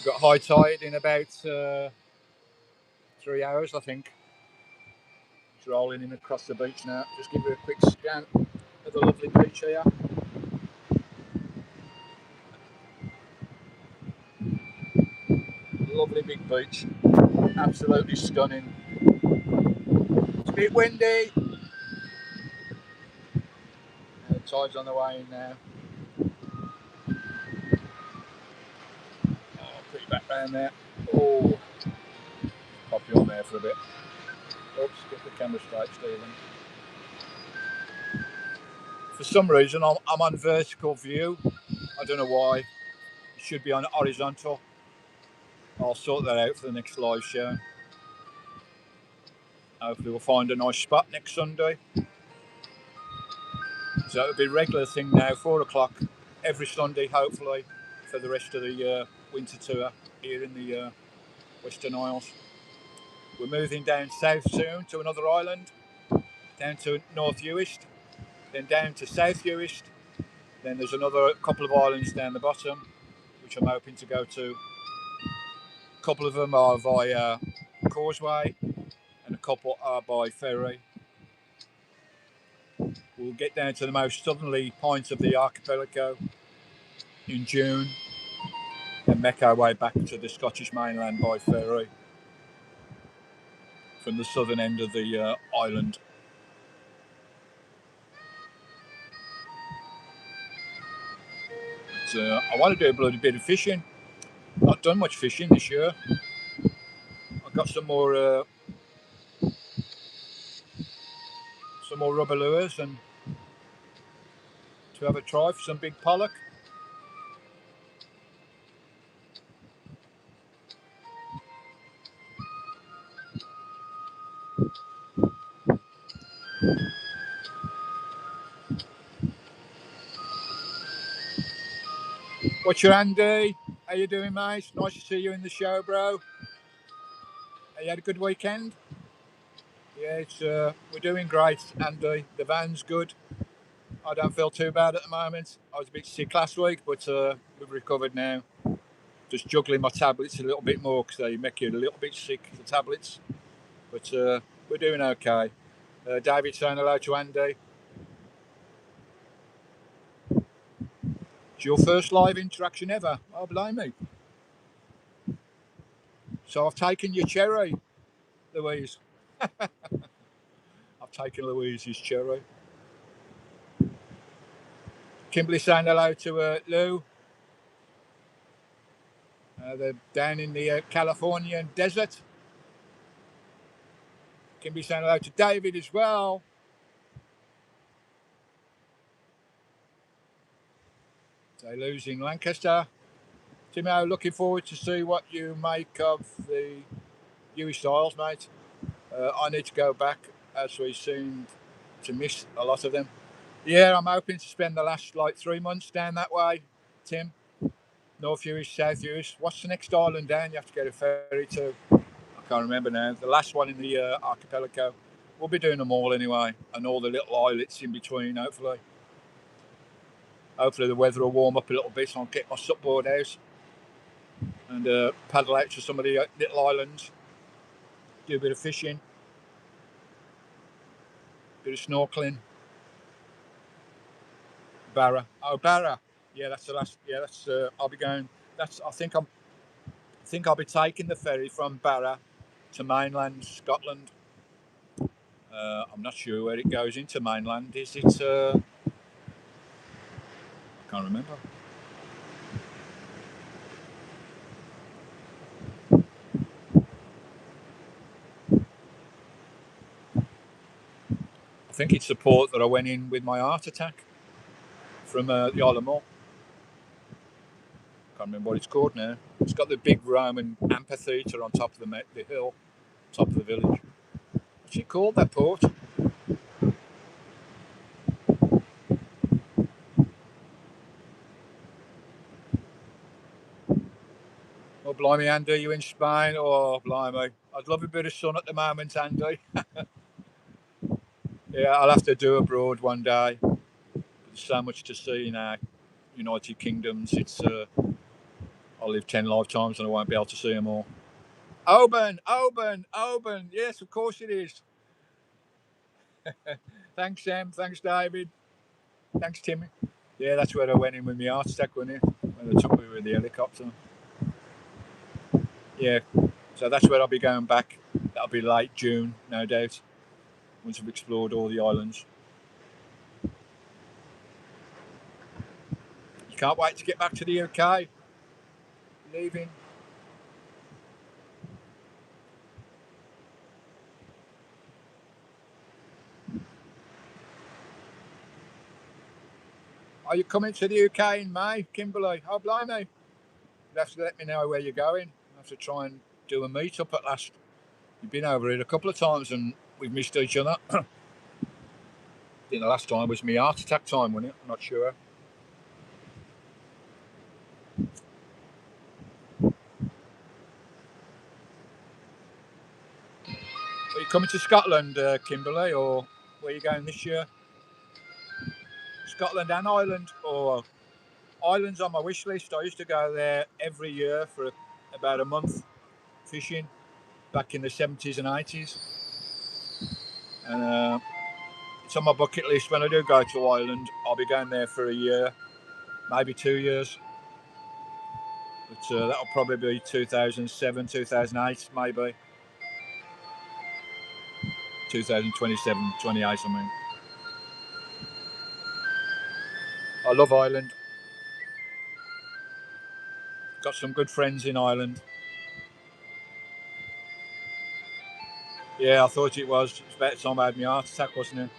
Got high tide in about 3 hours, I think. It's rolling in across the beach now. Just give you a quick scan of the lovely beach here. Lovely big beach. Absolutely stunning. It's a bit windy. The tide's on the way in now. I'll put you back round there. Oh, pop you on there for a bit. Oops, get the camera straight, Stephen. For some reason, I'm on vertical view. I don't know why. It should be on horizontal. I'll sort that out for the next live show. Hopefully we'll find a nice spot next Sunday. So it'll be a regular thing now, 4 o'clock every Sunday, hopefully, for the rest of the winter tour here in the Western Isles. We're moving down south soon to another island, down to North Uist, then down to South Uist. Then there's another couple of islands down the bottom, which I'm hoping to go to. A couple of them are via causeway, and a couple are by ferry. We'll get down to the most southerly point of the archipelago in June, and make our way back to the Scottish mainland by ferry from the southern end of the island. But, I want to do a bloody bit of fishing. Not done much fishing this year. I've got some more rubber lures and to have a try for some big pollock. What's your Andy? How you doing, mate? Nice to see you in the show, bro. You had a good weekend? Yeah, we're doing great, Andy. The van's good. I don't feel too bad at the moment. I was a bit sick last week, but we've recovered now. Just juggling my tablets a little bit more because they make you a little bit sick, the tablets. But we're doing okay. David saying hello to Andy. It's your first live interaction ever. Oh, blame me. So I've taken your cherry, Louise. I've taken Louise's cherry. Kimberly saying hello to Lou. They're down in the Californian desert. Kimberly saying hello to David as well. So Lou's in Lancaster. Timo, looking forward to see what you make of the Uist Isles, mate. I need to go back as we seem to miss a lot of them. Yeah, I'm hoping to spend the last 3 months down that way, Tim. North Uist, South Uist. What's the next island down you have to get a ferry to? I can't remember now. The last one in the archipelago. We'll be doing them all anyway, and all the little islets in between, hopefully. Hopefully the weather will warm up a little bit, so I'll get my supboard out and paddle out to some of the little islands, do a bit of fishing, bit of snorkeling. Barra. Oh, Barra. Yeah, that's the last. Yeah, that's. I'll be going. That's. I think I'll be taking the ferry from Barra to mainland Scotland. I'm not sure where it goes into mainland. Is it? I can't remember. I think it's the port that I went in with my heart attack from the Isle of Mull. Can't remember what it's called now. It's got the big Roman amphitheatre on top of the hill, top of the village. What's it called, that port? Oh, blimey, Andy, you in Spain? Oh, blimey. I'd love a bit of sun at the moment, Andy. Yeah, I'll have to do abroad one day. There's so much to see in our United Kingdoms. I'll live 10 lifetimes and I won't be able to see them all. Oban. Yes, of course it is. Thanks, Sam. Thanks, David. Thanks, Timmy. Yeah, that's where I went in with my heart attack, wasn't it? When they took me with the helicopter. Yeah, so that's where I'll be going back. That'll be late June, no doubt, once I've explored all the islands. You can't wait to get back to the UK. Leaving. Are you coming to the UK in May, Kimberley? Oh, blimey. You'll have to let me know where you're going. I'll have to try and do a meet-up at last. You've been over here a couple of times and we've missed each other. I think the last time was my heart attack time, wasn't it? I'm not sure. Are you coming to Scotland, Kimberley, or where are you going this year? Scotland and Ireland? Or Ireland's on my wish list. I used to go there every year for about a month fishing back in the 70s and 80s. And it's on my bucket list. When I do go to Ireland, I'll be going there for a year, maybe 2 years. But that'll probably be 2007, 2008, maybe. 2027, 28, I mean. I love Ireland. Got some good friends in Ireland. Yeah, I thought it was. It's about time I had my heart attack, wasn't it?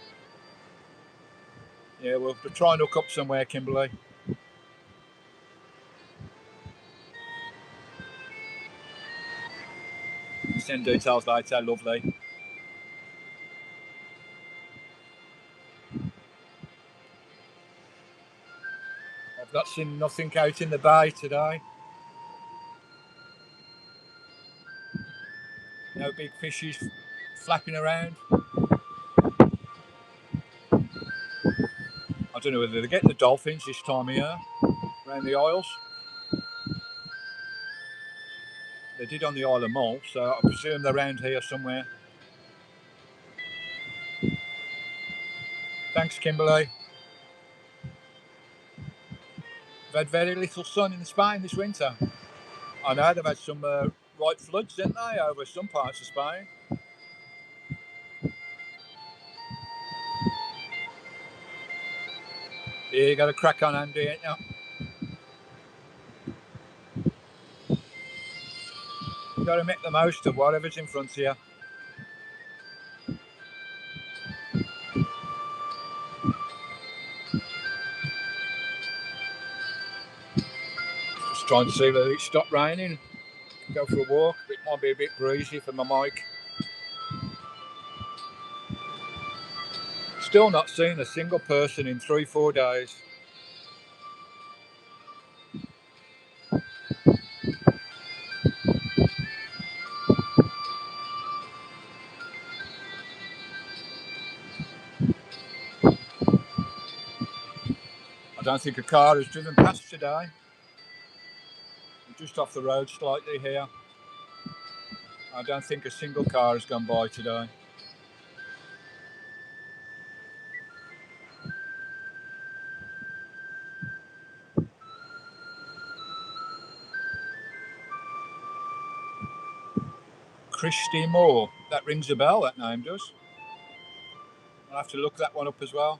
Yeah, we'll try and hook up somewhere, Kimberley. Send details later, lovely. I've not seen nothing out in the bay today. No big fishes flapping around. I don't know whether they get the dolphins this time of year around the Isles. They did on the Isle of Mull, so I presume they're around here somewhere. Thanks, Kimberley. We've had very little sun in Spain this winter. I know they've had some right floods, didn't they, over some parts of Spain. Yeah, you got to crack on, Andy, ain't you? You got to make the most of whatever's in front of you. Just trying to see whether it's stopped raining. Go for a walk. It might be a bit breezy for my mic. Still not seen a single person in 3-4 days. I don't think a car has driven past today. I'm just off the road slightly here. I don't think a single car has gone by today. Christy Moore. That rings a bell, that name does. I'll have to look that one up as well.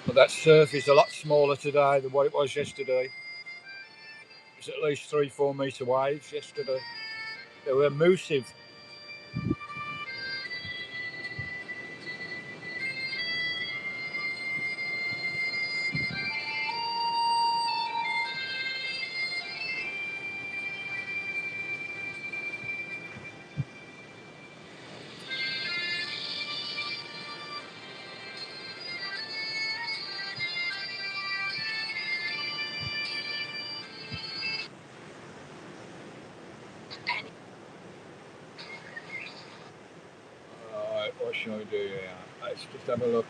But that surf is a lot smaller today than what it was yesterday. was at least 3-4 metre waves yesterday. They were massive. Alright, what shall I do here? Let's just have a look.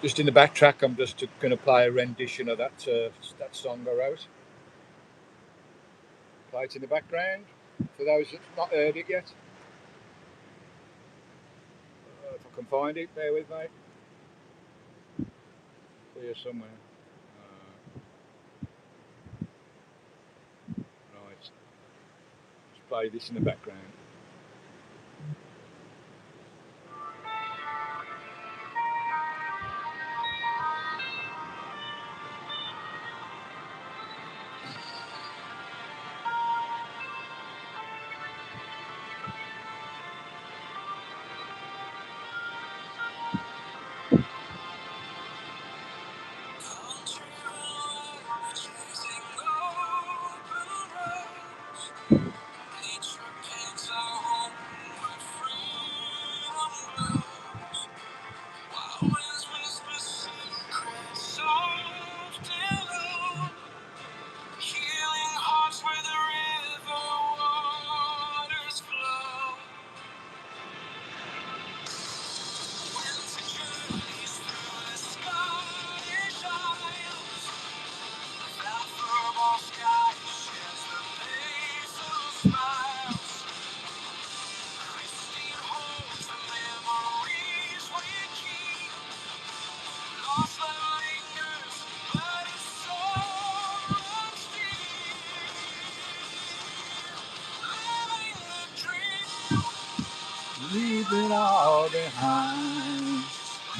Just in the backtrack, I'm just going to play a rendition of that song I wrote. Play it in the background for those that's not heard it yet. If I can find it, bear with me. Here somewhere. Right. Just play this in the background. Leave it all behind.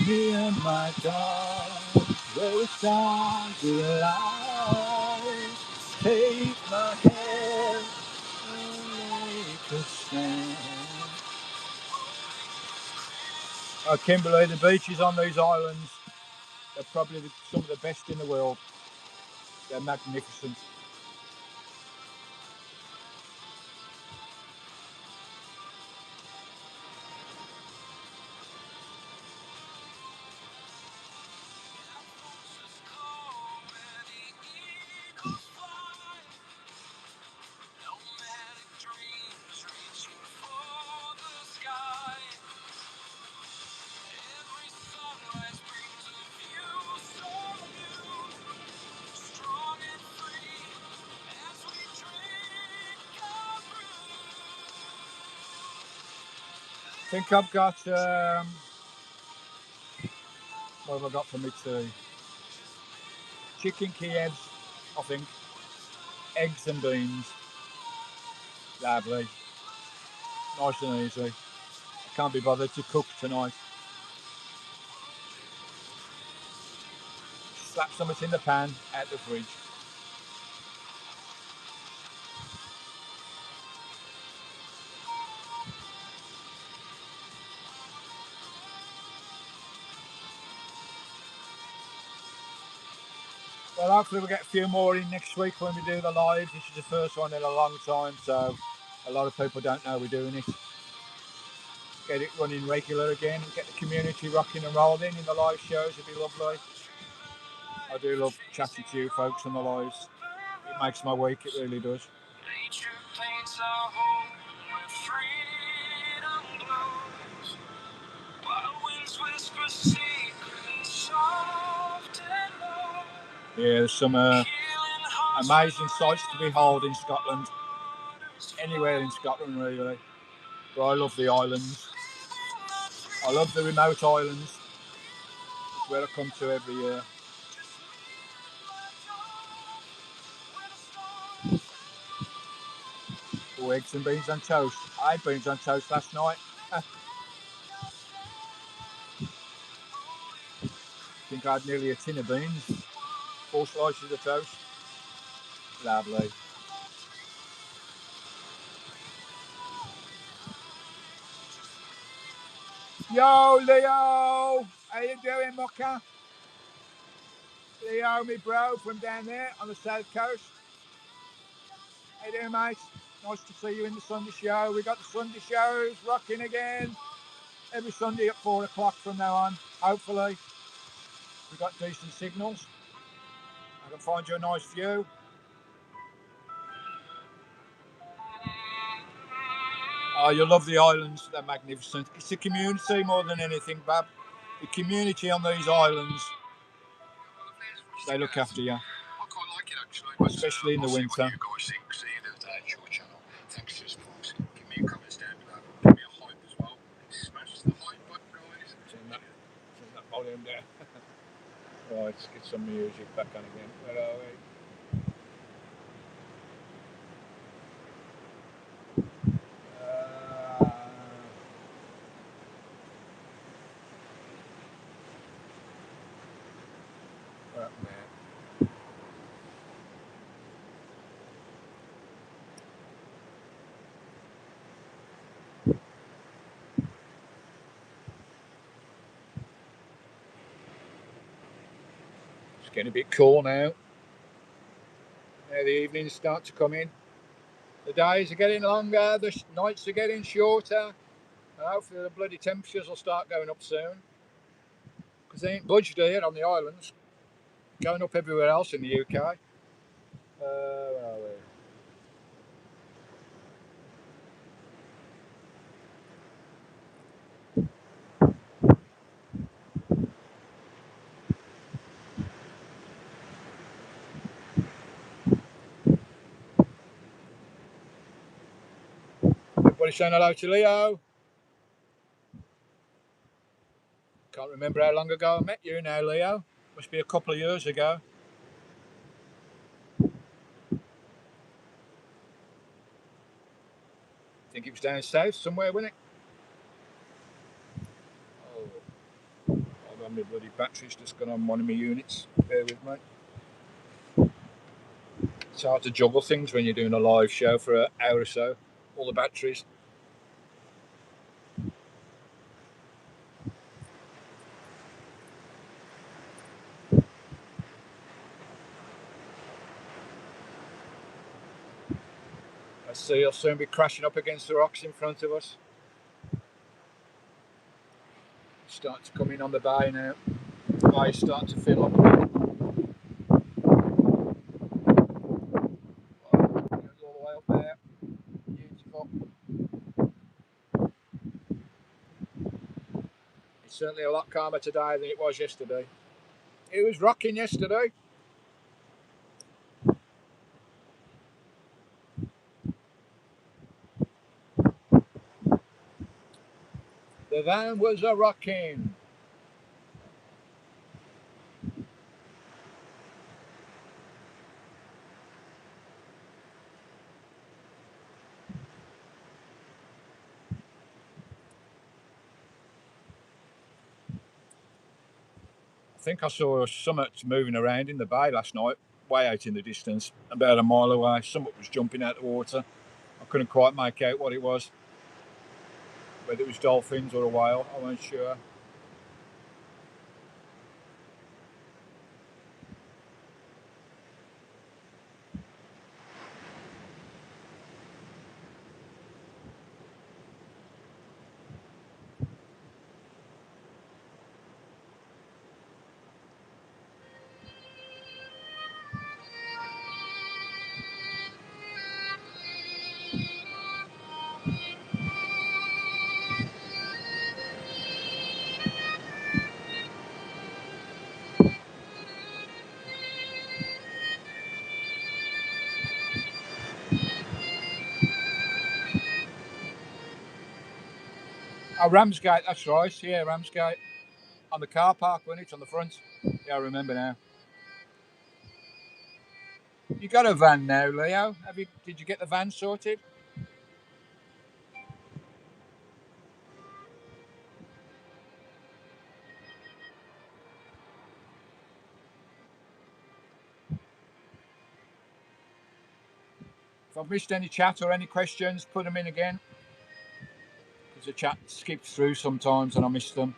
Me and my dog, where the stars alive. Take my hand and make a stand. Oh, Kimberley, the beaches on these islands are probably some of the best in the world. They're magnificent. I think I've got, what have I got for me tea? Chicken Kievs, I think. Eggs and beans. Lovely. Nice and easy. I can't be bothered to cook tonight. Slap something in the pan, out the fridge. Well, hopefully we'll get a few more in next week when we do the live. This is the first one in a long time, so a lot of people don't know we're doing it. Get it running regular again and get the community rocking and rolling in the live shows. It'd be lovely. I do love chatting to you folks on the lives. It makes my week, it really does. Yeah, there's some amazing sights to behold in Scotland. Anywhere in Scotland, really. But I love the islands. I love the remote islands. It's where I come to every year. Oh, eggs and beans on toast. I had beans on toast last night. I think I had nearly a tin of beans. 4 slices of toast. Lovely. Yo, Leo! How you doing, mucker? Leo, me bro, from down there on the south coast. How you doing, mate? Nice to see you in the Sunday show. We got the Sunday shows rocking again. Every Sunday at 4 o'clock from now on, hopefully. We've got decent signals. I can find you a nice view. Oh, you'll love the islands. They're magnificent. It's the community more than anything, Bab. The community on these islands, they look after you. I quite like it, actually. Especially in the winter. What you guys think, seeing it at your channel. Thanks, just folks. Give me a comments down below. Give me a hype as well. Smash the hype button, guys. Turn that volume down. Right, let's get some music back on again. Where are we? It's getting a bit cool now. Now the evenings start to come in. The days are getting longer, the nights are getting shorter. And hopefully the bloody temperatures will start going up soon. Because they ain't budged here on the islands. Going up everywhere else in the UK. Where are we? Everybody saying hello to Leo. Can't remember how long ago I met you now, Leo. Must be a couple of years ago. I think it was down south somewhere, wasn't it? Oh, hold on, my bloody battery's just gone on one of my units. Bear with me. It's hard to juggle things when you're doing a live show for an hour or so. All the batteries. I see you'll soon be crashing up against the rocks in front of us. Start to come in on the bay now. The bay's starting to fill up. All the way up there. Beautiful. It's certainly a lot calmer today than it was yesterday. It was rocking yesterday. The van was a rocking. I think I saw something moving around in the bay last night, way out in the distance, about a mile away. Something was jumping out of the water. I couldn't quite make out what it was. Whether it was dolphins or a whale, I wasn't sure. Oh, Ramsgate, that's right. Yeah, Ramsgate. On the car park, wasn't it? On the front. Yeah, I remember now. You got a van now, Leo? Did you get the van sorted? If I've missed any chat or any questions, put them in again. Because the chat skips through sometimes and I miss them.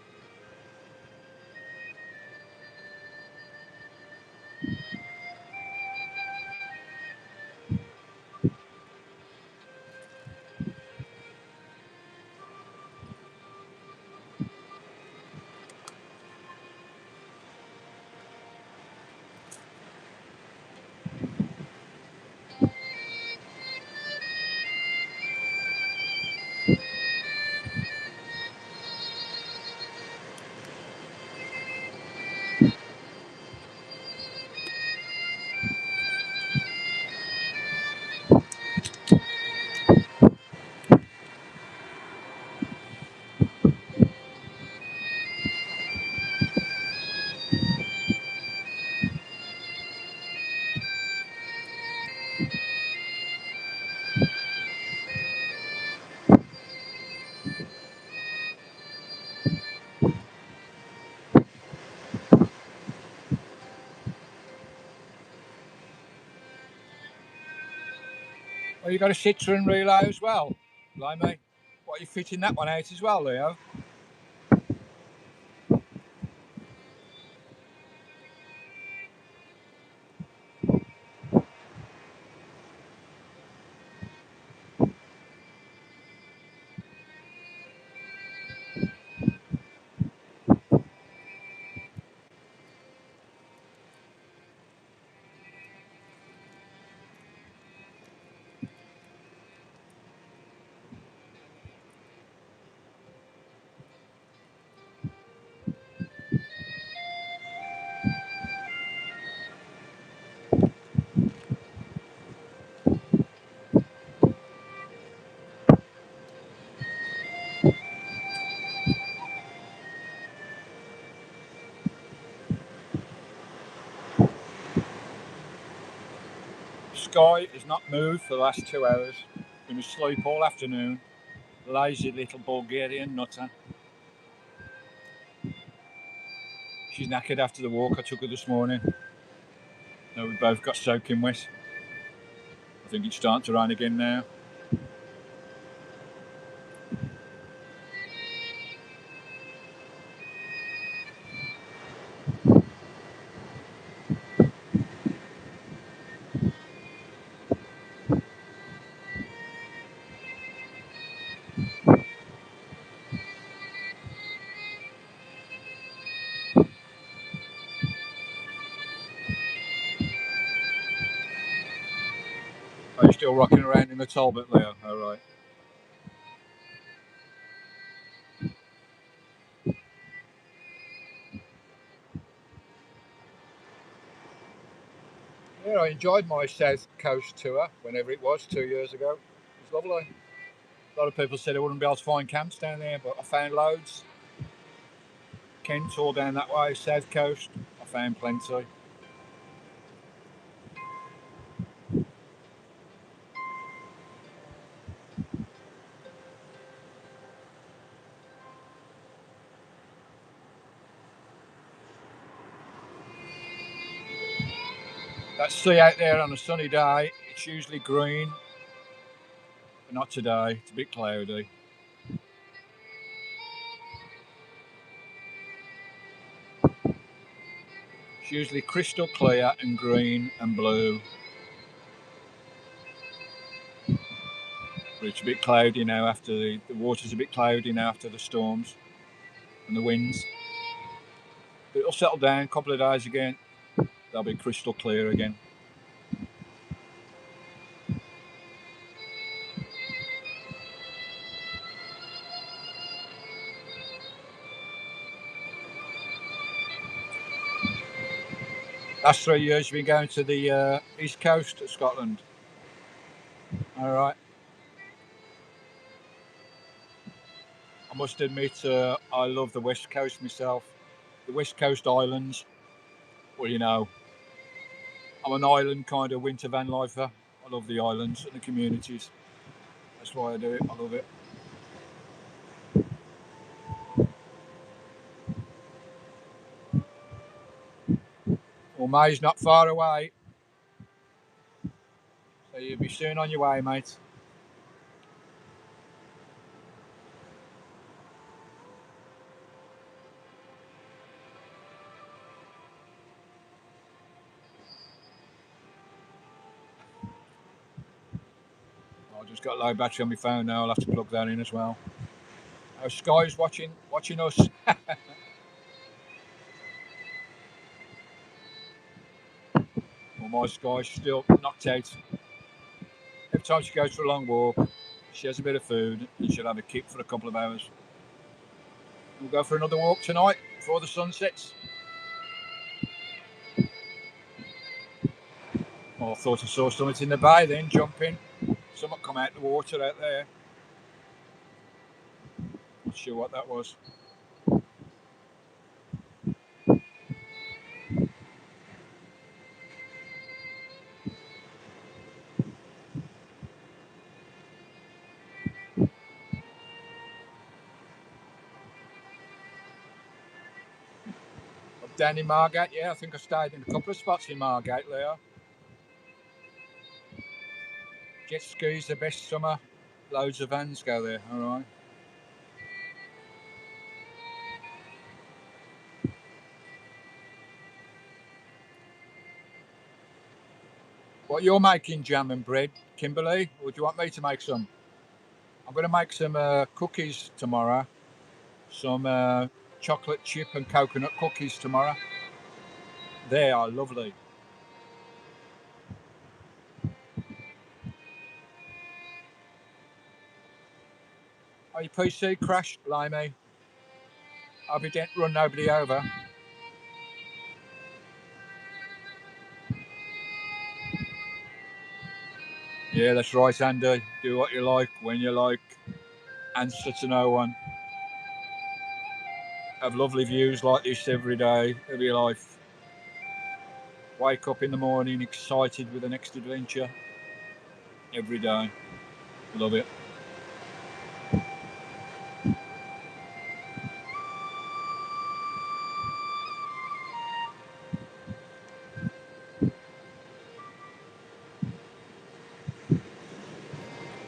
Well, you got a Citroen relay as well, blimey. What, are you fitting that one out as well, Leo? Sky has not moved for the last 2 hours. Been asleep all afternoon. Lazy little Bulgarian nutter. She's knackered after the walk I took her this morning. No, we both got soaking wet. I think it's starting to rain again now. Are you still rocking around in the Talbot, Leo? All right. Yeah, I enjoyed my South Coast tour, whenever it was, 2 years ago. It was lovely. A lot of people said I wouldn't be able to find camps down there, but I found loads. Kent, all down that way, South Coast, I found plenty. That sea out there on a sunny day, it's usually green, but not today, it's a bit cloudy. It's usually crystal clear and green and blue. But it's a bit cloudy now after the water's a bit cloudy now after the storms and the winds. But it'll settle down a couple of days again. They'll be crystal clear again. Last 3 years you've been going to the east coast of Scotland. All right. I must admit, I love the west coast myself. The west coast islands. Well, you know, I'm an island kind of winter van lifer. I love the islands and the communities. That's why I do it. I love it. Well, May's not far away, so you'll be soon on your way, mate. I've just got low battery on my phone now. I'll have to plug that in as well. Our Sky's watching us. Well, my Sky's still knocked out. Every time she goes for a long walk, she has a bit of food and she'll have a kick for a couple of hours. We'll go for another walk tonight before the sun sets. Oh, I thought I saw something in the bay then, jumping. Something come out the water out there. Not sure what that was. Up down in Margate, yeah, I think I stayed in a couple of spots in Margate there. Jet ski's the best summer. Loads of vans go there, alright. What, you're making jam and bread, Kimberly? Or do you want me to make some? I'm going to make some cookies tomorrow. Some chocolate chip and coconut cookies tomorrow. They are lovely. Oh, your PC crashed, Limey. Hope you didn't run nobody over. Yeah, that's right, Andy. Do what you like, when you like. Answer to no one. Have lovely views like this every day of your life. Wake up in the morning excited with the next adventure. Every day. Love it.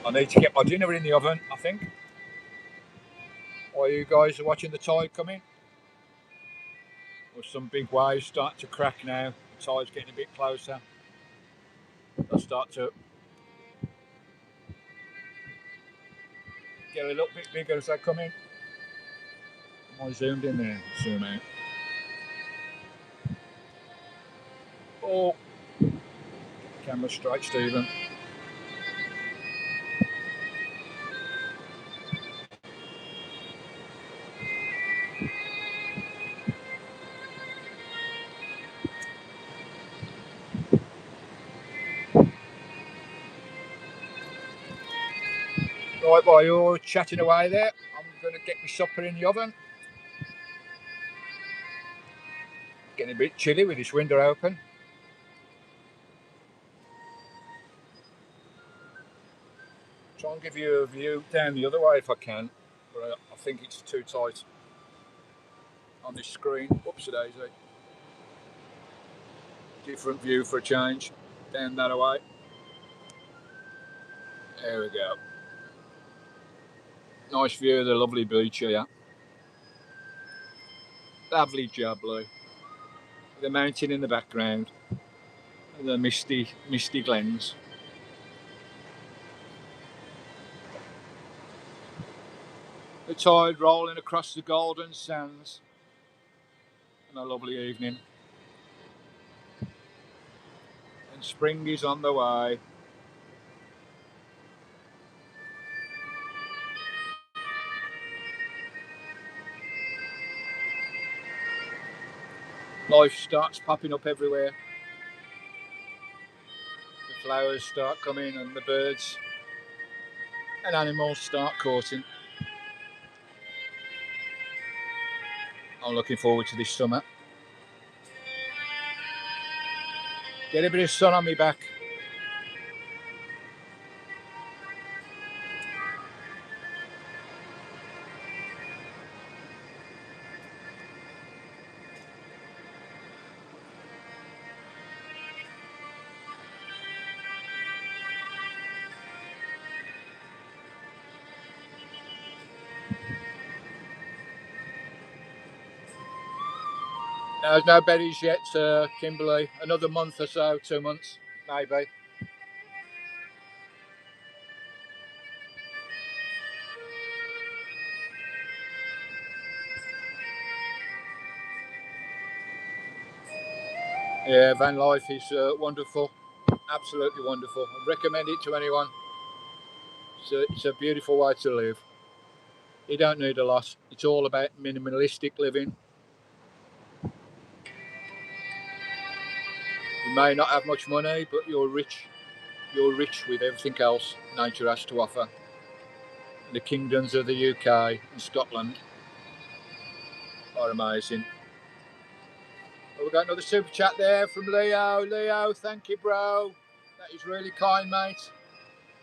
I need to get my dinner in the oven, I think. While you guys are watching the tide come in. There's some big waves starting to crack now. The tide's getting a bit closer. They'll start to get a little bit bigger as they come in. Am I zoomed in there? Zoom out. Oh, camera straight, Stephen. Right, while you're chatting away there, I'm going to get my supper in the oven. Getting a bit chilly with this window open. Try and give you a view down the other way if I can, but I think it's too tight on this screen. Oops, daisy. Different view for a change. Down that way. There we go. Nice view of the lovely beach here. Lovely job, Lou. The mountain in the background. And the misty glens. The tide rolling across the golden sands. And a lovely evening. And spring is on the way. Life starts popping up everywhere. The flowers start coming and the birds and animals start courting. I'm looking forward to this summer. Get a bit of sun on me back. There's no berries yet, Kimberley. Another month or so, 2 months, maybe. Yeah, Vanlife is wonderful, absolutely wonderful. I recommend it to anyone. It's a beautiful way to live. You don't need a lot. It's all about minimalistic living. You may not have much money, but you're rich. You're rich with everything else nature has to offer. The kingdoms of the UK and Scotland are amazing. Well, we've got another super chat there from Leo. Leo, thank you, bro. That is really kind, mate.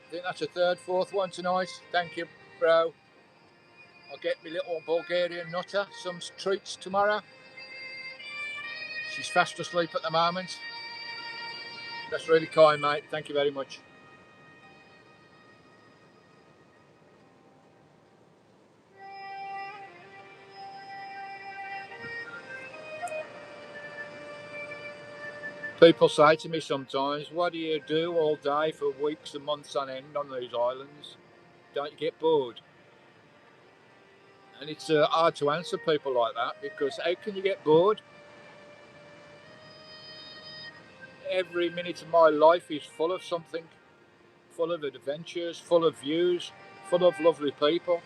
I think that's a third, fourth one tonight. Thank you, bro. I'll get my little Bulgarian nutter some treats tomorrow. She's fast asleep at the moment. That's really kind, mate. Thank you very much. People say to me sometimes, what do you do all day for weeks and months on end on these islands? Don't you get bored? And it's hard to answer people like that, because how can you get bored? Every minute of my life is full of something, full of adventures, full of views, full of lovely people,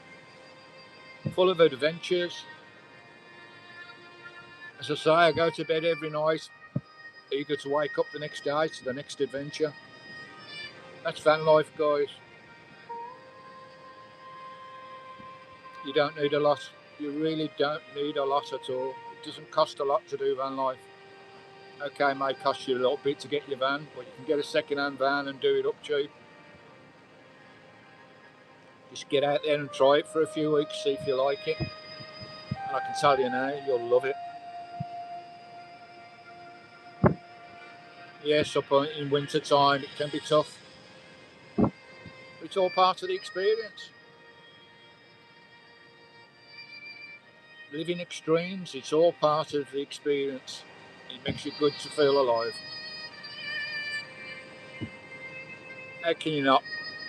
full of adventures. As I say, I go to bed every night eager to wake up the next day to the next adventure. That's van life, guys. You don't need a lot. You really don't need a lot at all. It doesn't cost a lot to do van life. Okay, it may cost you a little bit to get your van, but you can get a second-hand van and do it up cheap. Just get out there and try it for a few weeks, see if you like it. And I can tell you now, you'll love it. Yes, up in winter time, it can be tough. It's all part of the experience. Living extremes, it's all part of the experience. It makes you good to feel alive. How can you not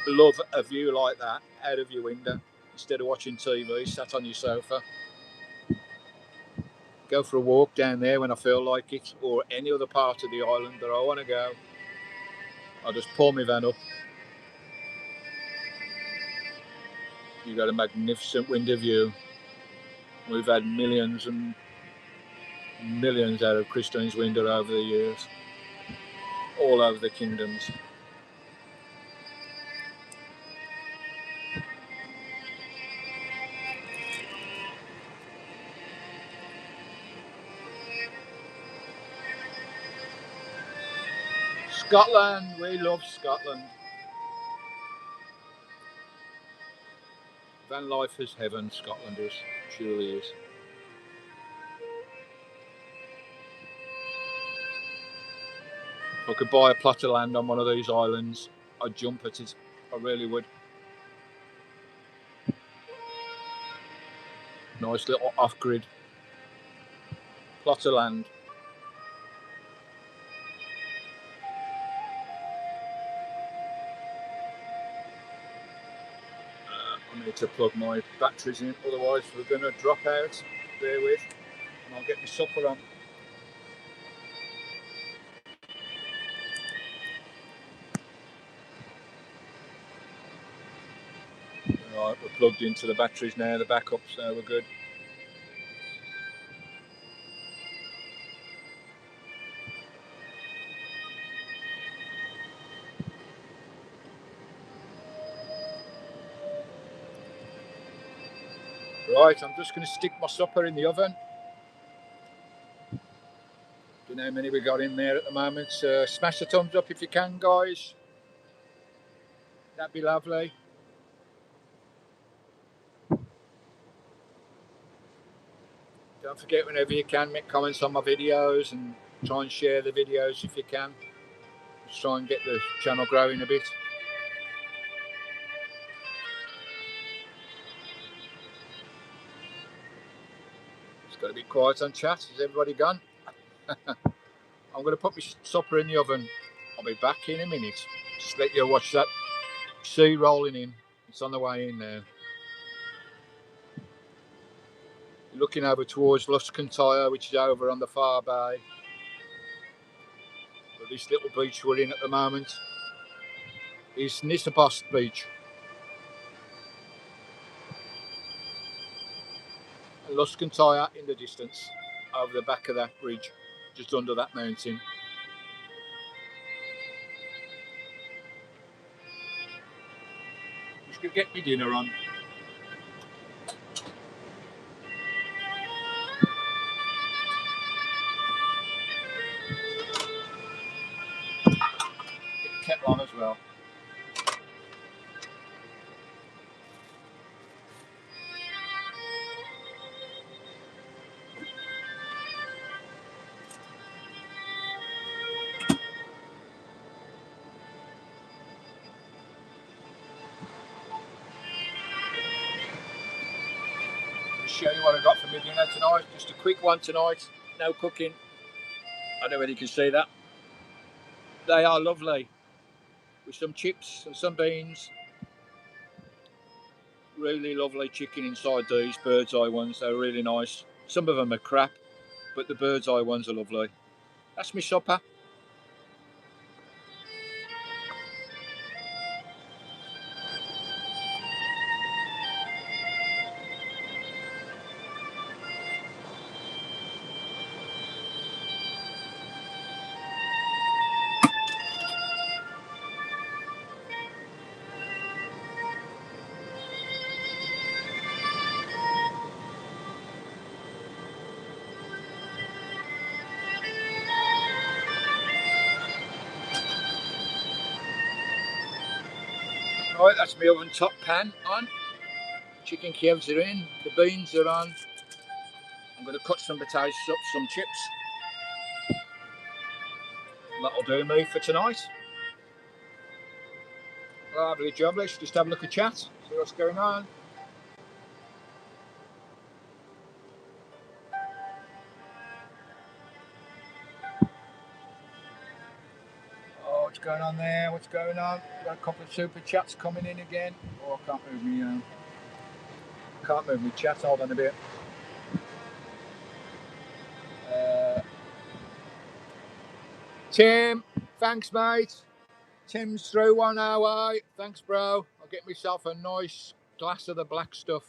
love a view like that out of your window instead of watching TV, sat on your sofa? Go for a walk down there when I feel like it, or any other part of the island that I want to go. I'll just pull my van up. You've got a magnificent window view. We've had millions and millions out of Christine's window over the years, all over the kingdoms. Scotland, we love Scotland. Van life is heaven, Scotland is, truly is. If I could buy a plot of land on one of these islands, I'd jump at it. I really would. Nice little off-grid plot of land. I need to plug my batteries in, otherwise we're going to drop out. Bear with, and I'll get my supper on. Right, we're plugged into the batteries now, the backups, so we're good. Right, I'm just going to stick my supper in the oven. Don't know how many we got in there at the moment. Smash the thumbs up if you can, guys. That'd be lovely. Don't forget, whenever you can, make comments on my videos and try and share the videos if you can. Just try and get the channel growing a bit. It's got to be quiet on chat. Has everybody gone? I'm going to put my supper in the oven. I'll be back in a minute. Just let you watch that sea rolling in. It's on the way in now. Looking over towards Luscantire, which is over on the far bay. But this little beach we're in at the moment is Nissapost Beach. And Luscantire in the distance, over the back of that bridge, just under that mountain. Just gonna get me dinner on. Get the kettle on as well. Show you what I got for my dinner tonight. Just a quick one tonight. No cooking. I don't know whether you can see that. They are lovely. With some chips and some beans. Really lovely chicken inside these bird's eye ones. They're really nice. Some of them are crap, but the bird's eye ones are lovely. That's my supper. Right, that's my oven top pan on. Chicken cubes are in. The beans are on. I'm going to cut some potatoes up, some chips. That'll do me for tonight. Lovely job. Let's just have a look at chat, see what's going on. Oh, what's going on there? What's going on? We've got a couple of super chats coming in again. Oh, I can't move me. Can't move me chat. Hold on a bit. Tim, thanks, mate. Tim's through 1 hour. Thanks, bro. I'll get myself a nice glass of the black stuff.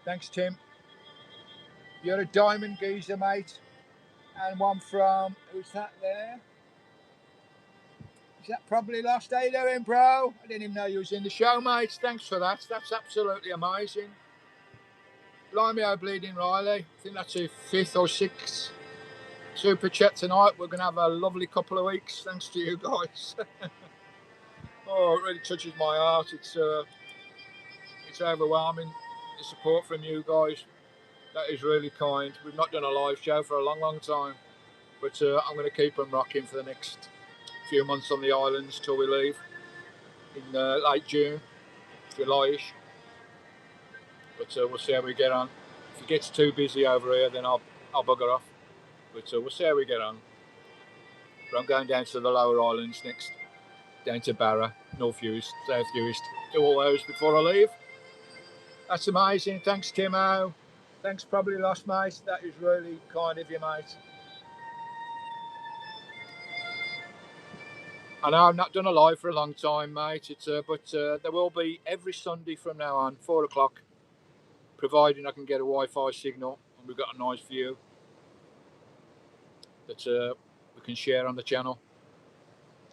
Thanks, Tim. You're a diamond geezer, mate. And one from, who's that there? Is that Probably Lost? How you doing, bro? I didn't even know you was in the show, mate. Thanks for that. That's absolutely amazing. Blimey, oh, bleeding Riley. I think that's your 5th or 6th super chat tonight. We're going to have a lovely couple of weeks, thanks to you guys. Oh, it really touches my heart. It's overwhelming, the support from you guys. That is really kind. We've not done a live show for a long, long time, but I'm going to keep them rocking for the next few months on the islands till we leave in late June, July-ish. But we'll see how we get on. If it gets too busy over here, then I'll bugger off. But we'll see how we get on. But I'm going down to the lower islands next, down to Barra, North Uist, South Uist, do all those before I leave. That's amazing. Thanks, Timo. Thanks, Probably Lost, mate. That is really kind of you, mate. I know I've not done a live for a long time, mate. But there will be every Sunday from now on, 4 o'clock, providing I can get a Wi-Fi signal and we've got a nice view that we can share on the channel.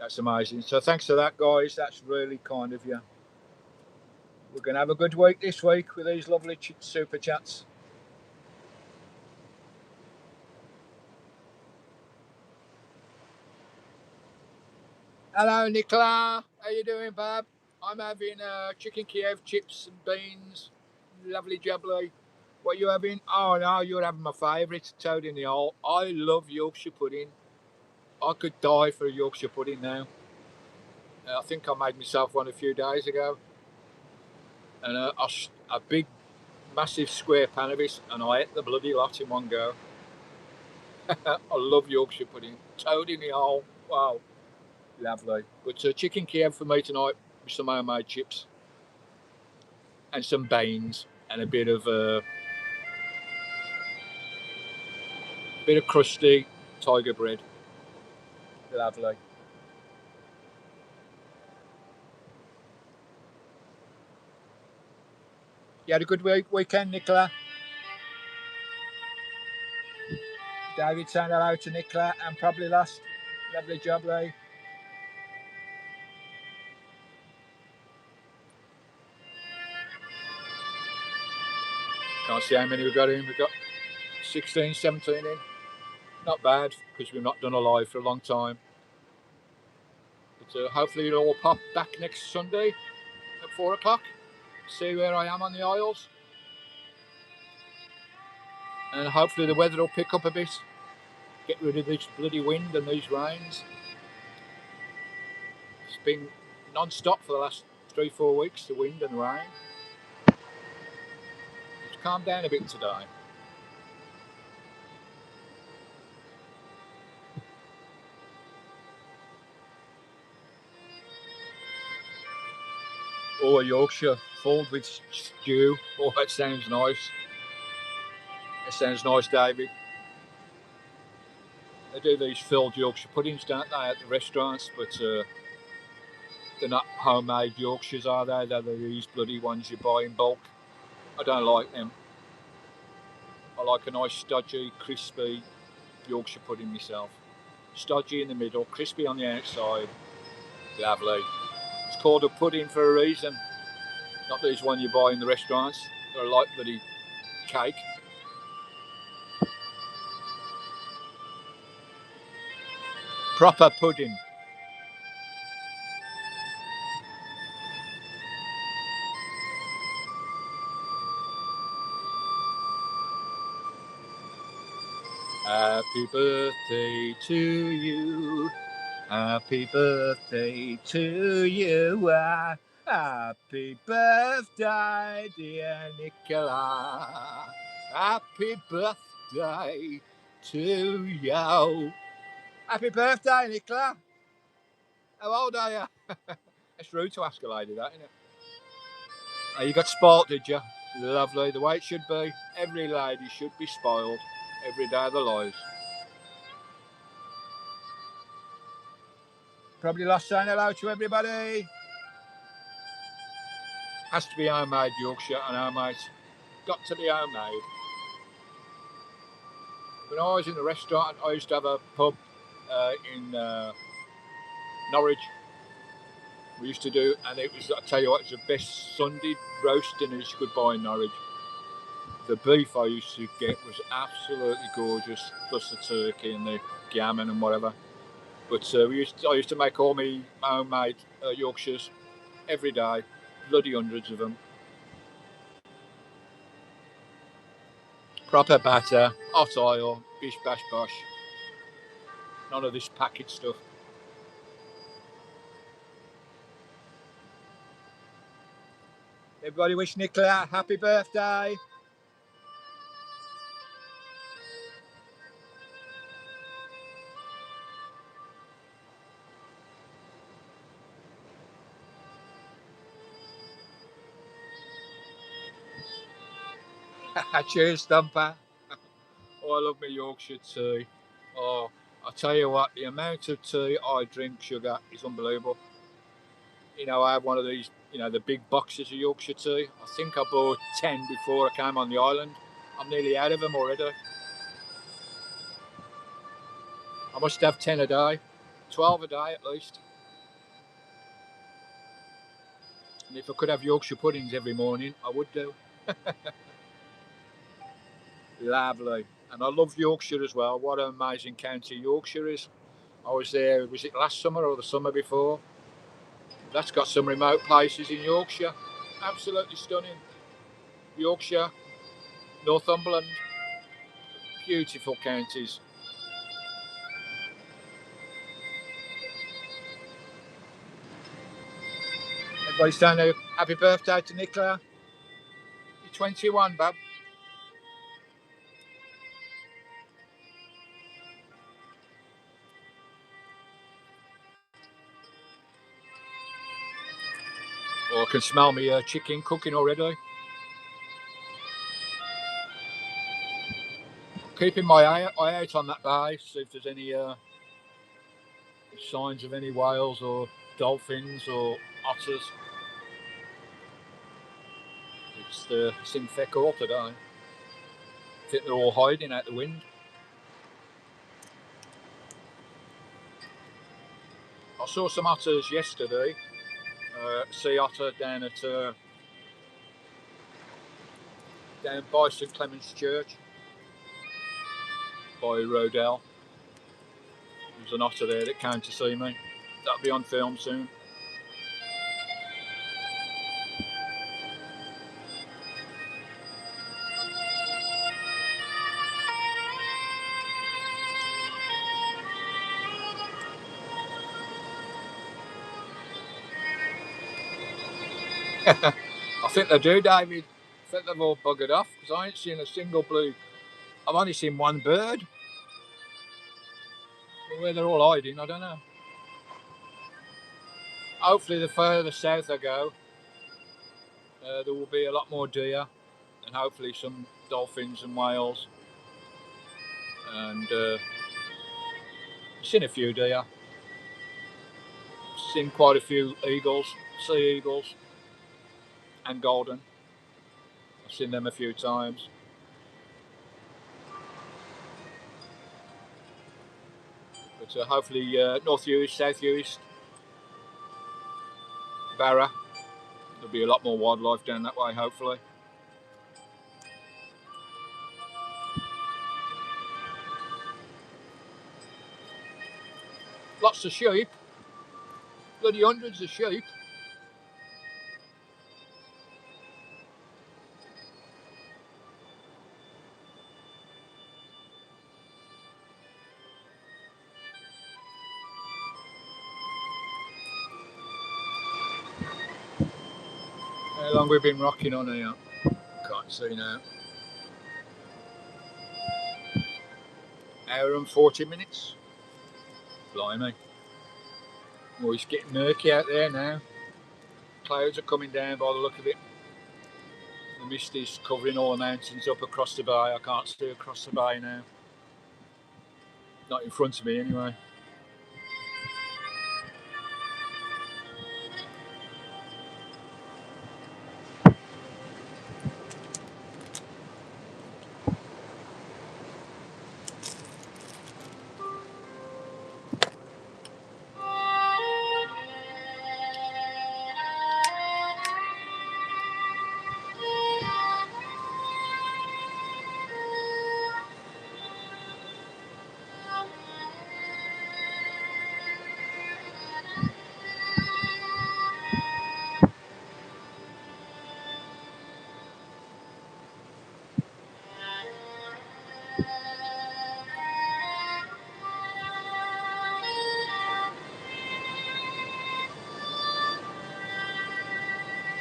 That's amazing. So thanks for that, guys. That's really kind of you. We're going to have a good week this week with these lovely super chats. Hello, Nicola. How you doing, Bab? I'm having chicken Kiev, chips and beans. Lovely jubbly. What are you having? Oh, no, you're having my favourite, toad in the hole. I love Yorkshire pudding. I could die for a Yorkshire pudding now. I think I made myself one a few days ago. And a big, massive square pan of it, and I ate the bloody lot in one go. I love Yorkshire pudding. Toad in the hole. Wow. Lovely. But chicken Kiev for me tonight with some homemade chips. And some beans and a bit of crusty tiger bread. Lovely. You had a good weekend, Nicola? David saying hello to Nicola and probably lost. Lovely job, Lee. Can't see how many we've got in. We've got 16, 17 in. Not bad, because we've not done a live for a long time. But hopefully it'll all pop back next Sunday at 4 o'clock. See where I am on the Isles. And hopefully the weather will pick up a bit. Get rid of this bloody wind and these rains. It's been non-stop for the last 3-4 weeks, the wind and rain. It's calmed down a bit today. Oh, a Yorkshire filled with stew. Oh, that sounds nice. That sounds nice, David. They do these filled Yorkshire puddings, don't they, at the restaurants, but they're not homemade Yorkshires, are they? They're these bloody ones you buy in bulk. I don't like them. I like a nice, stodgy, crispy Yorkshire pudding myself. Stodgy in the middle, crispy on the outside. Lovely. It's called a pudding for a reason. Not these one you buy in the restaurants. They're like bloody cake. Proper pudding. Happy birthday to you. Happy birthday to you. Happy birthday, dear Nicola. Happy birthday to you. Happy birthday, Nicola. How old are you? It's rude to ask a lady that, isn't it? Oh, you got spoilt, did you? Lovely, the way it should be. Every lady should be spoiled every day of their lives. Probably lost saying hello to everybody. Has to be homemade Yorkshire, I know, mate. Got to be homemade. When I was in the restaurant, I used to have a pub in Norwich. We used to do, and it was, I tell you what, it was the best Sunday roast dinners you could buy in Norwich. The beef I used to get was absolutely gorgeous, plus the turkey and the gammon and whatever. But I used to make all my homemade Yorkshires every day, bloody hundreds of them. Proper batter, hot oil, bish bash bosh. None of this packaged stuff. Everybody wish Nicola a happy birthday. Cheers, Stumper. Oh, I love my Yorkshire tea. Oh, I tell you what, the amount of tea I drink, sugar, is unbelievable. You know, I have one of these, you know, the big boxes of Yorkshire tea. I think I bought 10 before I came on the island. I'm nearly out of them already. I must have 10 a day, 12 a day at least. And if I could have Yorkshire puddings every morning, I would do. Lovely. And I love Yorkshire as well. What an amazing county Yorkshire is. I I was there, was it last summer or the summer before? That's got some remote places in Yorkshire. Absolutely stunning. Yorkshire, Northumberland, beautiful counties. Everybody's saying a happy birthday to Nicola. You're 21, bub. Oh, I can smell me chicken cooking already. Keeping my eye out on that bay, see if there's any signs of any whales or dolphins or otters. It's in feck all today. I think they're all hiding out the wind. I saw some otters yesterday. Sea otter down at down by St Clement's Church, by Rodell. There's an otter there that came to see me. That'll be on film soon. I think they do, David. I think they've all buggered off because I ain't seen a single blue. I've only seen one bird. Where they're all hiding, I don't know. Hopefully, the further south I go, there will be a lot more deer and hopefully some dolphins and whales. And seen a few deer. Seen quite a few eagles, sea eagles, and golden. I've seen them a few times. But hopefully North Uist, South Uist, Barra, there'll be a lot more wildlife down that way, hopefully. Lots of sheep, bloody hundreds of sheep. How long we've been rocking on here? Can't see now. Hour and 40 minutes. Blimey. Oh, it's getting murky out there now. Clouds are coming down by the look of it. The mist is covering all the mountains up across the bay. I can't see across the bay now. Not in front of me anyway.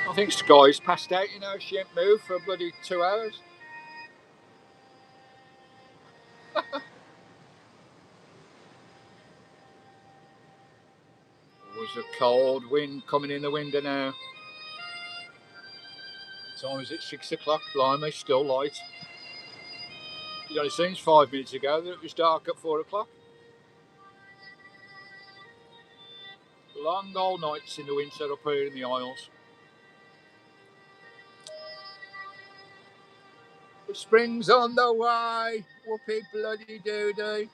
I think Sky's passed out, you know, she ain't moved for a bloody 2 hours. There's a cold wind coming in the window now. What time is it? 6 o'clock. Blimey, still light. You'd only seen 5 minutes ago that it was dark at 4 o'clock. Long old nights in the winter up here in the Isles. The spring's on the way. Whoopee bloody doody.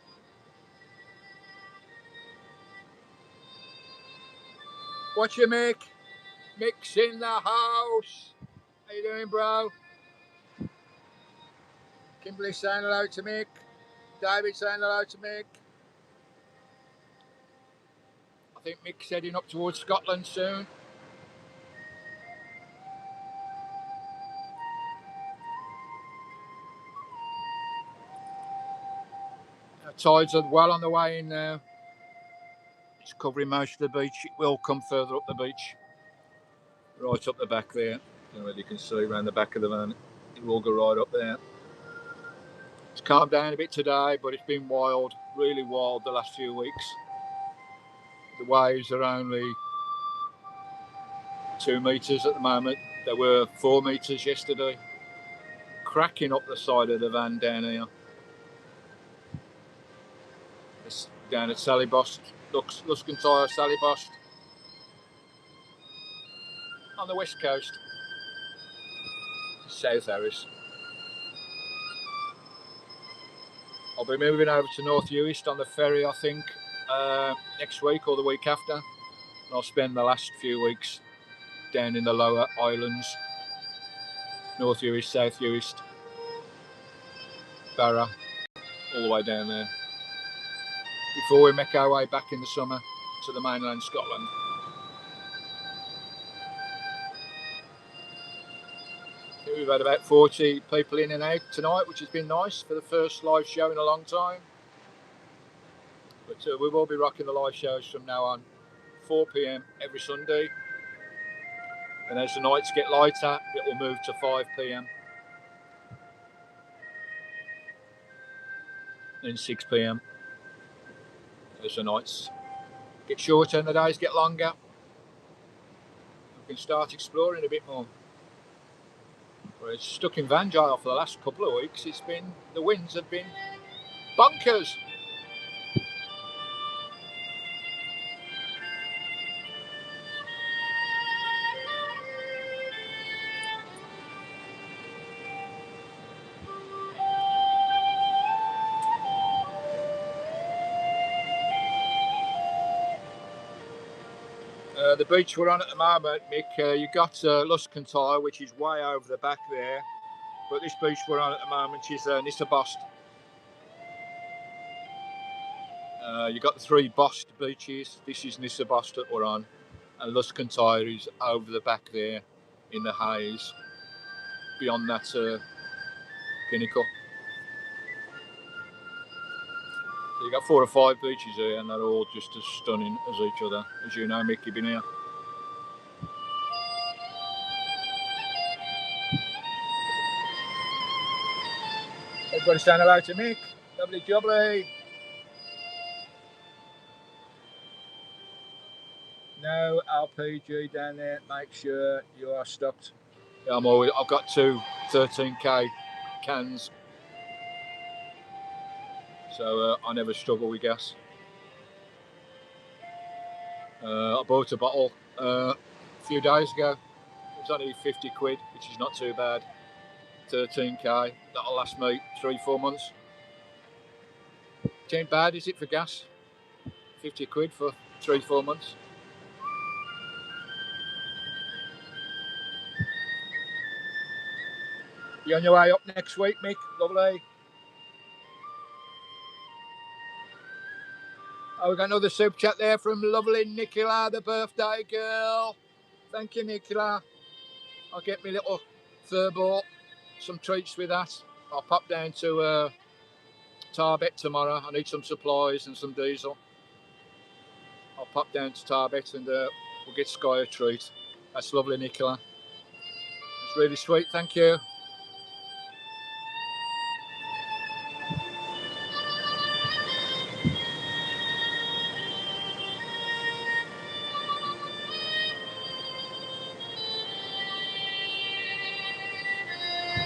What you make? Mick's in the house. How you doing, bro? Kimberly saying hello to Mick. David saying hello to Mick. think Mick's heading up towards Scotland soon. The tides are well on the way in now. It's covering most of the beach. It will come further up the beach. Right up the back there. I don't know whether you can see around the back of the van. It will go right up there. It's calmed down a bit today, but it's been wild, really wild the last few weeks. The waves are only 2 metres at the moment. They were 4 metres yesterday. Cracking up the side of the van down here. It's down at Sallybost, Luscantire, Sallybost, on the west coast, South Harris. I'll be moving over to North Uist on the ferry, I think, next week or the week after. And I'll spend the last few weeks down in the lower islands, North Uist, South Uist, Barra, all the way down there, before we make our way back in the summer to the mainland Scotland. We've had about 40 people in and out tonight, which has been nice for the first live show in a long time. But we will be rocking the live shows from now on, 4 PM every Sunday. And as the nights get lighter, it will move to 5 PM. Then 6 PM. As the nights get shorter and the days get longer, we can start exploring a bit more. We're stuck in van jail for the last couple of weeks. The winds have been bonkers. The beach we're on at the moment, Mick, you got Luscantire, which is way over the back there. But this beach we're on at the moment is Nissabost. You got the 3 Bost beaches. This is Nissabost that we're on, and Luscantire is over the back there in the haze beyond that pinnacle. So you got 4 or 5 beaches here, and they're all just as stunning as each other. As you know, Mick, you've been here. Everybody saying hello to Mick. Lovely jubbly. No LPG down there. Make sure you are stocked. Yeah, I've got 2 13k cans, so I never struggle with gas. I bought a bottle a few days ago. It was only 50 quid, which is not too bad. 13k, that'll last me 3-4 months. It ain't bad, is it, for gas? 50 quid for 3-4 months. You on your way up next week, Mick? Lovely. Oh, we got another super chat there from lovely Nicola, the birthday girl. Thank you, Nicola. I'll get me little Talbot, some treats with that. I'll pop down to Talbot tomorrow. I need some supplies and some diesel. I'll pop down to Talbot and we'll get Sky a treat. That's lovely, Nicola. It's really sweet, thank you.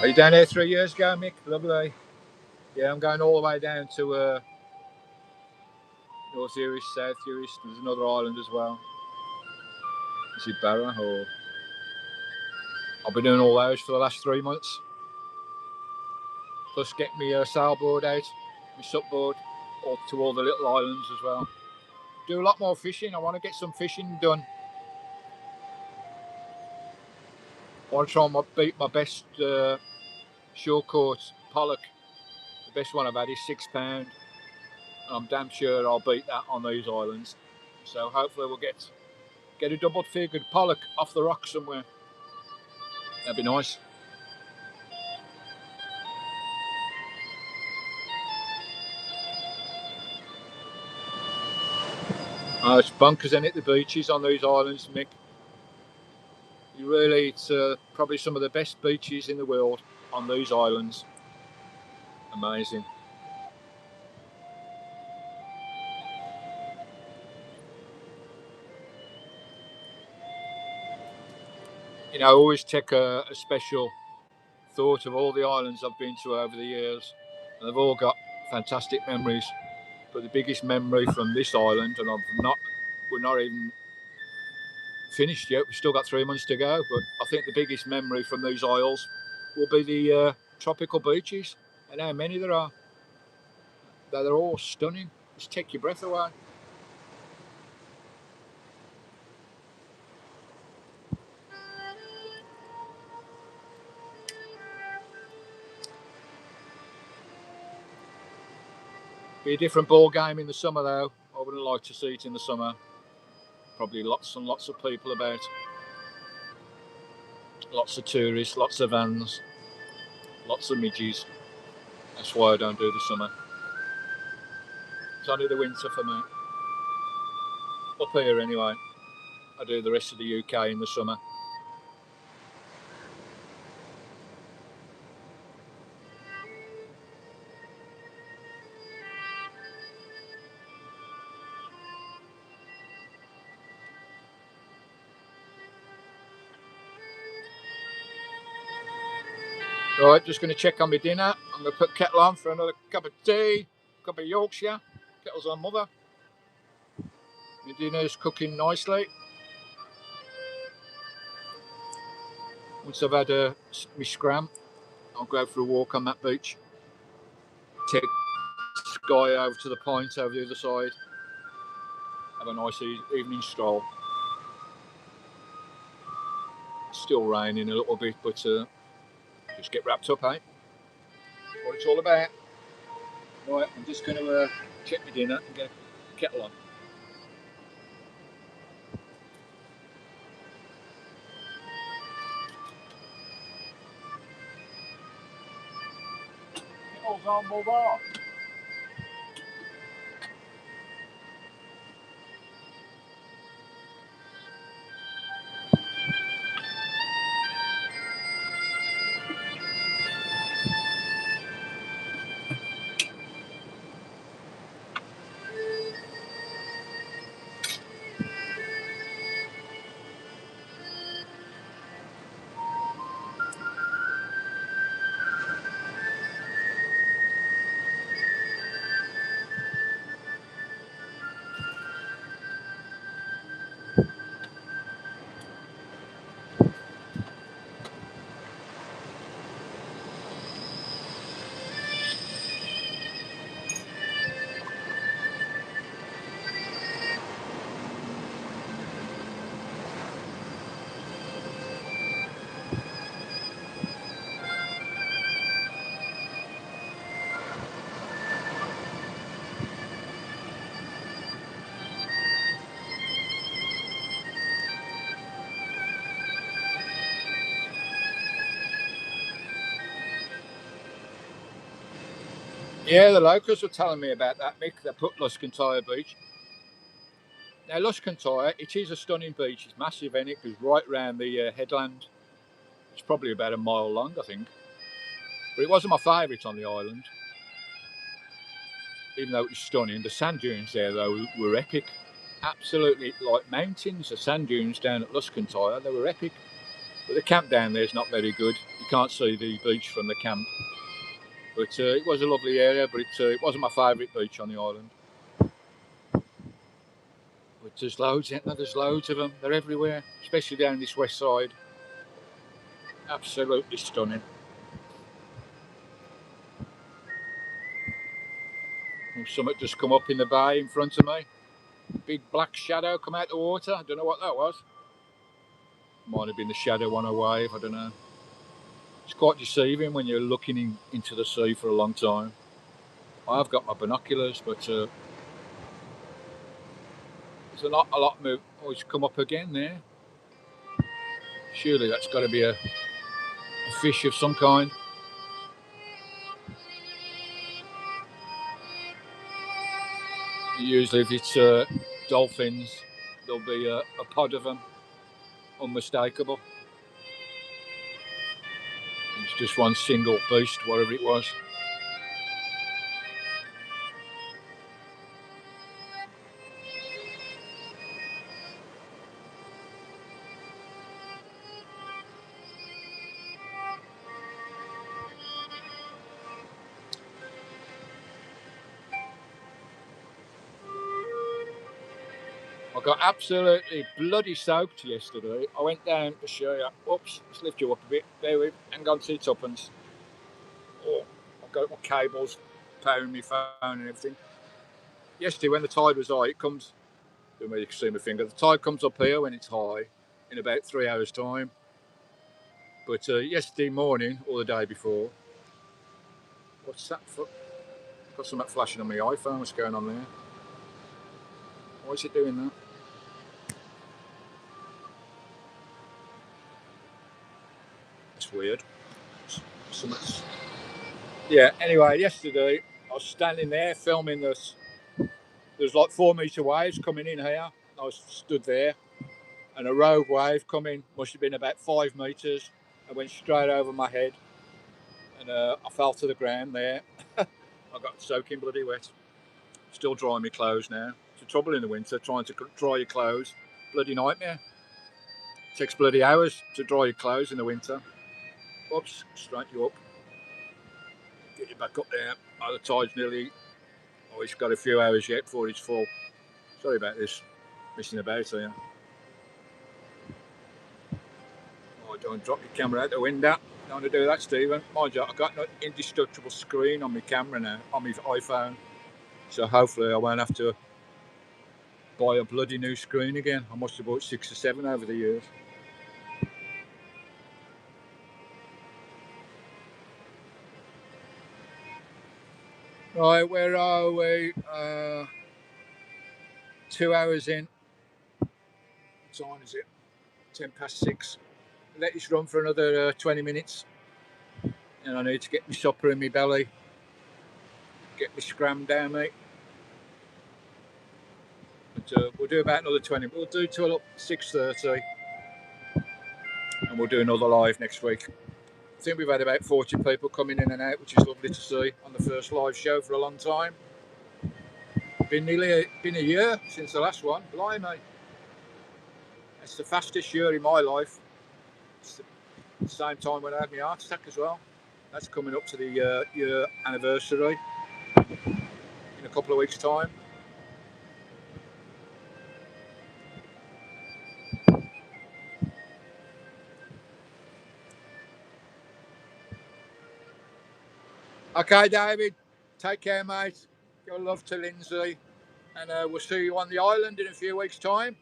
Are you down there 3 years ago, Mick? Lovely. Yeah, I'm going all the way down to North Uist, South Uist. There's another island as well. Is it Barra or? I've been doing all those for the last 3 months. Plus get me sailboard out, my supboard, to all the little islands as well. Do a lot more fishing. I want to get some fishing done. I want to try and beat my best shore caught pollock. The best one I've had is £6. I'm damn sure I'll beat that on these islands. So hopefully we'll get a double-figured pollock off the rock somewhere. That'd be nice. It's bonkers, isn't it, the beaches on these islands, Mick? It's probably some of the best beaches in the world on these islands. Amazing. You know, I always take a special thought of all the islands I've been to over the years, and they've all got fantastic memories. But the biggest memory from this island, and we're not even finished yet. We've still got 3 months to go. But I think the biggest memory from these isles will be the tropical beaches and how many there are. They're all stunning. Just take your breath away. Be a different ball game in the summer though. I wouldn't like to see it in the summer. Probably lots and lots of people about. Lots of tourists, lots of vans, lots of midges. That's why I don't do the summer. It's only the winter for me. Up here anyway. I do the rest of the UK in the summer. Right, just going to check on my dinner. I'm going to put kettle on for another cup of tea, cup of Yorkshire. Kettle's on mother. My dinner's cooking nicely. Once I've had my scram, I'll go for a walk on that beach. Take Sky over to the point over the other side. Have a nice evening stroll. It's still raining a little bit, but just get wrapped up, eh? What it's all about. Right, I'm just going to check my dinner and get a kettle on. Kettle's on, mother. Yeah, the locals were telling me about that, Mick. They put Luscontyre Beach. Now, Luscontyre, it is a stunning beach. It's massive, and it goes right round the headland. It's probably about a mile long, I think. But it wasn't my favourite on the island, even though it was stunning. The sand dunes there, though, were epic. Absolutely like mountains. The sand dunes down at Luscontyre, they were epic. But the camp down there is not very good. You can't see the beach from the camp. But it was a lovely area, but it wasn't my favourite beach on the island. But there's loads, isn't there? There's loads of them. They're everywhere, especially down this west side. Absolutely stunning. And something just come up in the bay in front of me. Big black shadow come out the water. I don't know what that was. Might have been the shadow on a wave, I don't know. It's quite deceiving when you're looking into the sea for a long time. I've got my binoculars, but it's There's not a lot of move. Oh, it's come up again there. Surely that's got to be a fish of some kind. Usually if it's dolphins, there'll be a pod of them, unmistakable. It's just one single beast, whatever it was. I got absolutely bloody soaked yesterday. I went down to show you. Oops, let's lift you up a bit. There we hang on to your tuppence. Oh, I've got my cables powering my phone and everything. Yesterday when the tide was high, it comes, I don't know if you can see my finger, the tide comes up here when it's high in about 3 hours time. But yesterday morning, or the day before, what's that for? Got something flashing on my iPhone, what's going on there? Why is it doing that? It's weird. Yeah, anyway, yesterday I was standing there filming this. There's like 4 metre waves coming in here. I was stood there and a rogue wave coming, must have been about 5 metres, and went straight over my head. And I fell to the ground there. I got soaking bloody wet. Still drying my clothes now. It's the trouble in the winter, trying to dry your clothes. Bloody nightmare. It takes bloody hours to dry your clothes in the winter. Oops, straighten you up. Get you back up there. Oh, the tide's nearly... Oh, it's got a few hours yet before it's full. Sorry about this. Missing about here. Oh, don't drop your camera out the window. Don't want to do that, Stephen. Mind you, I've got an indestructible screen on my camera now, on my iPhone. So hopefully I won't have to buy a bloody new screen again. I must have bought 6 or 7 over the years. Right, where are we? 2 hours in. What time is it? 10 past 6. Let this run for another 20 minutes. And I need to get my supper in my belly. Get my scram down, mate. But we'll do about another 20. We'll do till 6:30. And we'll do another live next week. I think we've had about 40 people coming in and out, which is lovely to see on the first live show for a long time. Been a year since the last one. Blimey. It's the fastest year in my life. It's the same time when I had my heart attack as well. That's coming up to the year anniversary in a couple of weeks' time. Okay, David. Take care, mate. Give love to Lindsay. And we'll see you on the island in a few weeks' time.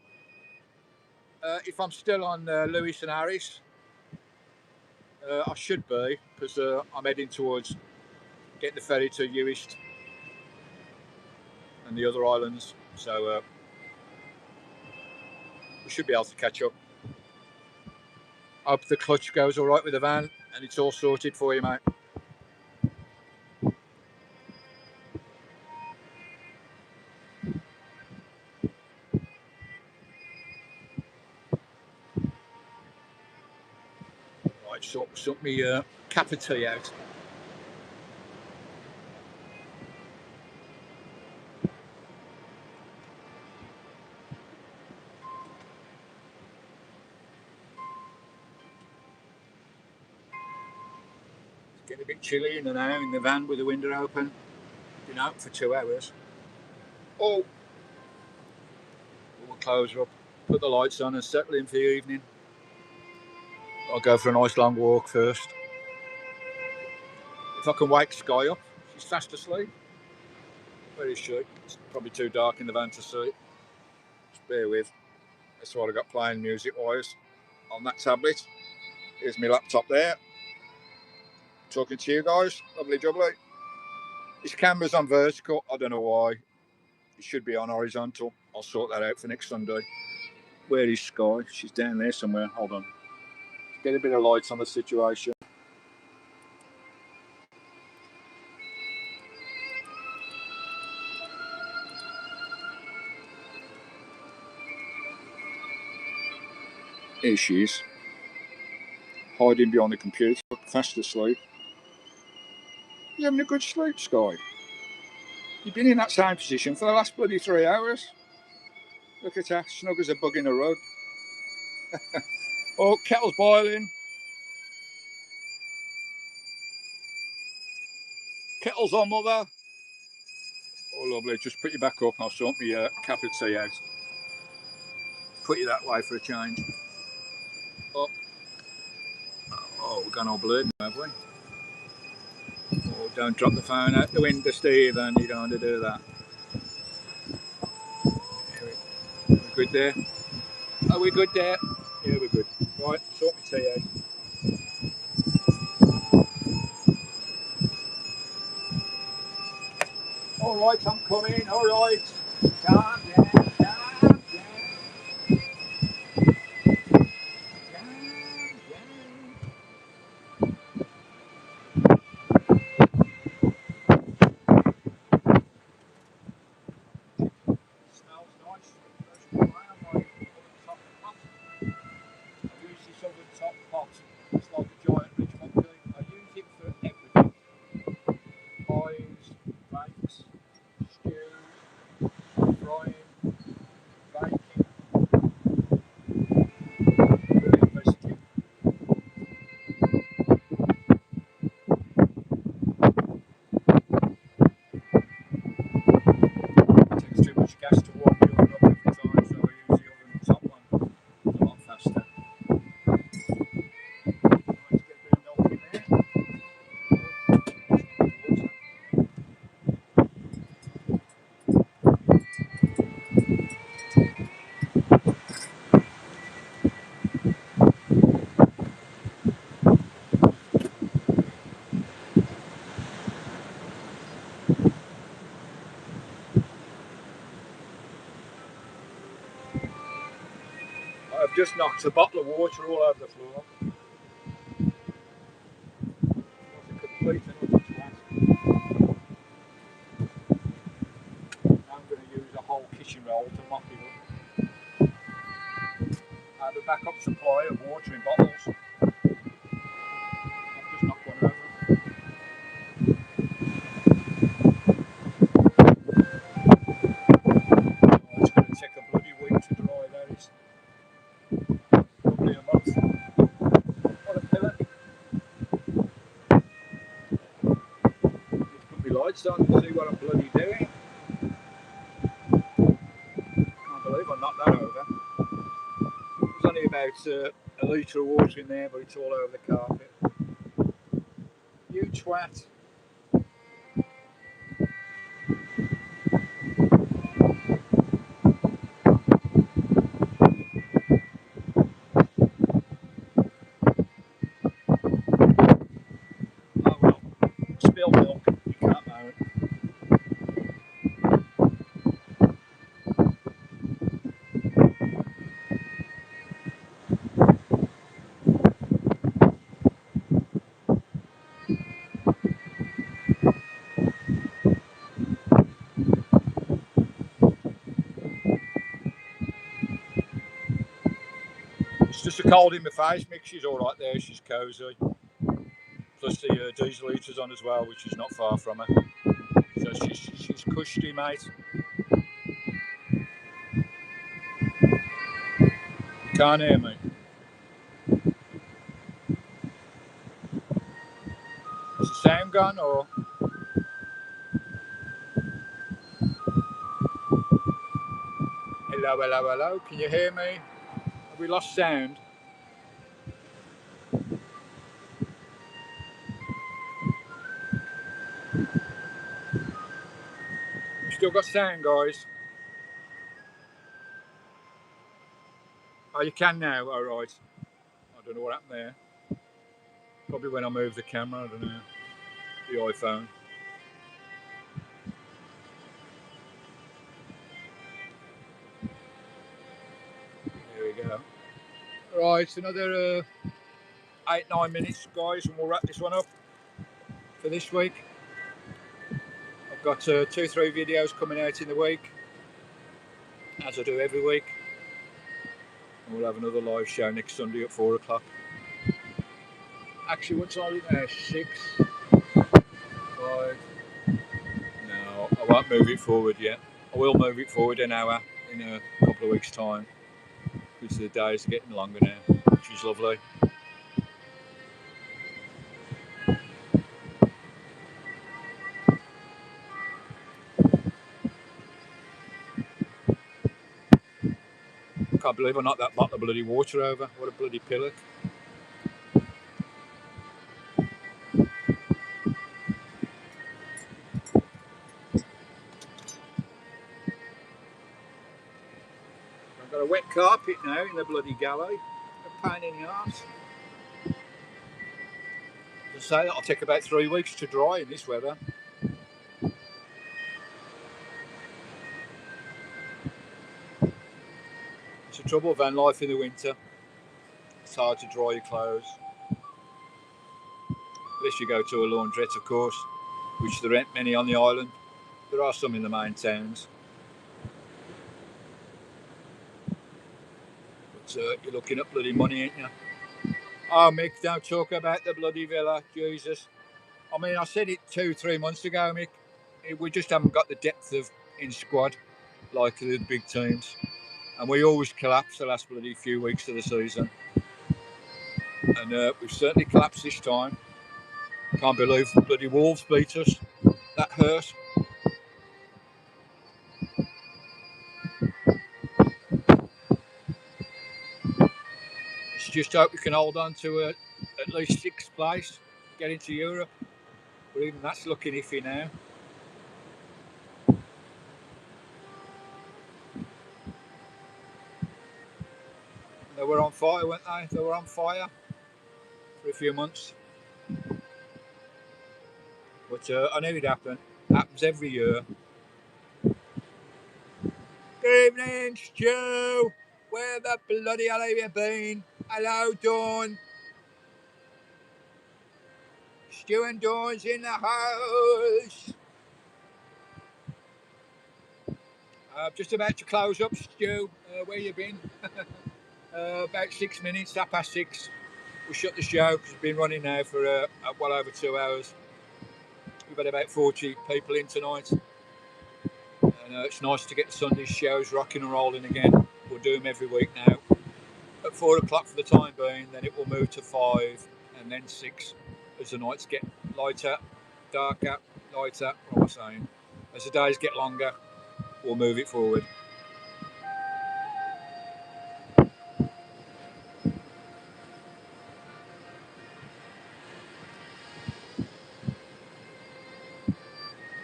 If I'm still on Lewis and Harris, I should be, because I'm heading towards getting the ferry to Uist and the other islands. So we should be able to catch up. Hope the clutch goes all right with the van and it's all sorted for you, mate. Right, sort me cup of tea out. It's getting a bit chilly in and out in the van with the window open. Been out for 2 hours. Oh, we'll close her up, put the lights on and settle in for the evening. I'll go for a nice long walk first. If I can wake Sky up, she's fast asleep. Where is she? It's probably too dark in the van to see. Just bear with. That's what I got playing music wise on that tablet. Here's my laptop there. Talking to you guys. Lovely jubbly. This camera's on vertical. I don't know why. It should be on horizontal. I'll sort that out for next Sunday. Where is Sky? She's down there somewhere. Hold on. Get a bit of lights on the situation. Here she is. Hiding behind the computer, fast asleep. You having a good sleep, Sky? You've been in that same position for the last bloody 3 hours. Look at her, snug as a bug in a rug. Oh, kettle's boiling. Kettle's on, mother. Oh, lovely. Just put you back up. I'll sort my cup of tea out. Put you that way for a change. Oh, we've gone all blurred now, have we? Oh, don't drop the phone out the window, Stephen. You don't want to do that. Are we good there? Are we good there? Yeah, we're good. Right, sort my tea out. All right, I'm coming. All right. Calm down, calm down. Smells nice. I use this oven top pot. It's like a giant rich monkey. I use it for everything. Pies, bakes, stews, frying, baking, recipe. It takes too much gas to warm the oven up every time, so I use the oven top one. It's a lot faster. Let's get a bit of milk in there. I've just knocked a bottle of water all over the floor. What a complete and utter twat. I'm going to use a whole kitchen roll to mop it up. I have a backup supply of water in bottles. I've just knocked one over. Oh, it's going to take a bloody week to dry, that is. Probably a month. What a pillar. Let's put my lights on and see what I'm bloody doing. Can't believe I knocked that over. There's only about a litre of water in there, but it's all over the carpet. You twat. Oh well, spill milk, you can't moan. It's just a cold in my face, Mick. She's alright there, she's cosy. Plus the diesel heater's on as well, which is not far from her. So she's cushy, mate. You can't hear me. Is the sound gone or? Hello, hello, hello. Can you hear me? Have we lost sound? We've still got sound, guys. Oh, you can now. All right. I don't know what happened there. Probably when I moved the camera. I don't know. The iPhone. Right, another 8-9 minutes, guys, and we'll wrap this one up for this week. I've got 2-3 videos coming out in the week, as I do every week. And we'll have another live show next Sunday at 4 o'clock. Actually, what's on it now? 6, 5. No, I won't move it forward yet. I will move it forward an hour in a couple of weeks' time, because the days are getting longer now, which is lovely. Can't believe I knocked that bottle of bloody water over. What a bloody Pilote. I've got a wet carpet now in the bloody galley. A pain in the arse. As I say, that'll take about 3 weeks to dry in this weather. It's the trouble of van life in the winter. It's hard to dry your clothes. Unless you go to a laundrette, of course, which there aren't many on the island. There are some in the main towns. But you're looking at bloody money, ain't you? Oh, Mick, don't talk about the bloody villa, Jesus. I mean, I said it 2-3 months ago, Mick. We just haven't got the depth of in squad like the big teams. And we always collapse the last bloody few weeks of the season. And we've certainly collapsed this time. Can't believe the bloody Wolves beat us. That hurt. Let's just hope we can hold on to at least 6th place, get into Europe. But even that's looking iffy now. They were on fire, weren't they? They were on fire for a few months. But I knew it'd happen. Happens every year. Good evening, Stu. Where the bloody hell have you been? Hello, Dawn. Stu and Dawn's in the house. Just about to close up, Stu. Where you been? About 6 minutes, 6:30. We shut the show because it's been running now for well over 2 hours. We've had about 40 people in tonight. And it's nice to get the Sunday shows rocking and rolling again. We'll do them every week now. At 4 o'clock for the time being, then it will move to 5 and then 6 as the nights get lighter, darker, lighter. What am I saying? As the days get longer, we'll move it forward.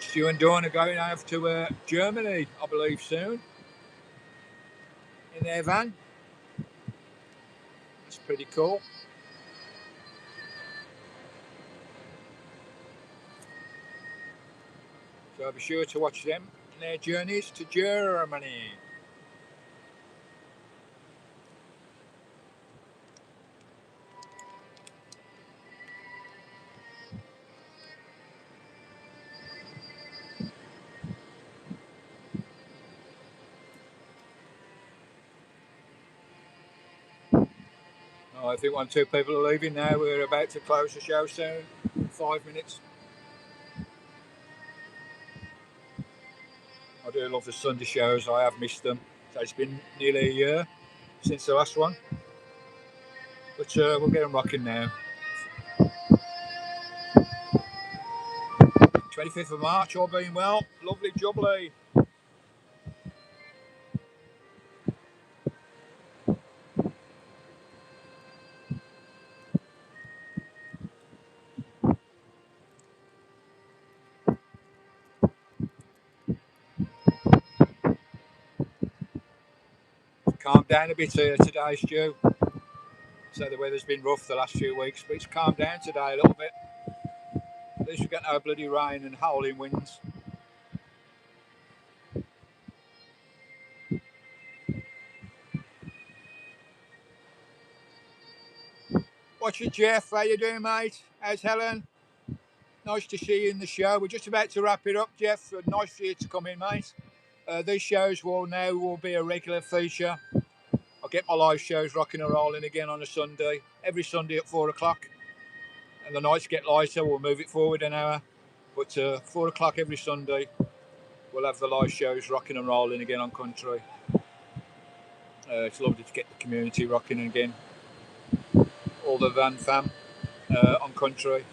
Stu and Dawn are going out to Germany, I believe, soon. In their van. That's pretty cool. So be sure to watch them and their journeys to Germany. Oh, I think 1 or 2 people are leaving now. We're about to close the show soon. 5 minutes. I do love the Sunday shows. I have missed them. So it's been nearly a year since the last one. But we'll get them rocking now. 25th of March, all being well. Lovely jubbly. Calmed down a bit here today, Stu. So the weather's been rough the last few weeks, but it's calmed down today a little bit. At least we get no bloody rain and howling winds. Watchya Jeff, how you doing, mate? How's Helen? Nice to see you in the show. We're just about to wrap it up, Jeff. Nice for you to come in, mate. These shows will be a regular feature. I'll get my live shows rocking and rolling again on a Sunday, every Sunday at 4 o'clock. And the nights get lighter, we'll move it forward an hour. But 4 o'clock every Sunday, we'll have the live shows rocking and rolling again on country. It's lovely to get the community rocking again. All the van fam on country,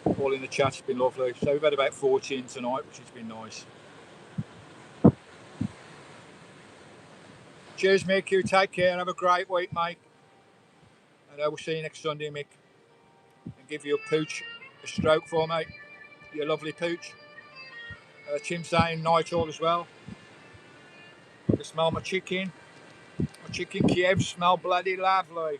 all in the chat, it's been lovely. So we've had about 14 tonight, which has been nice. Cheers, Mick. You take care. Have a great week, mate. And I will see you next Sunday, Mick. And give you a pooch, a stroke for, mate. You lovely pooch. Tim saying night all as well. I can smell my chicken. My chicken Kiev smell bloody lovely.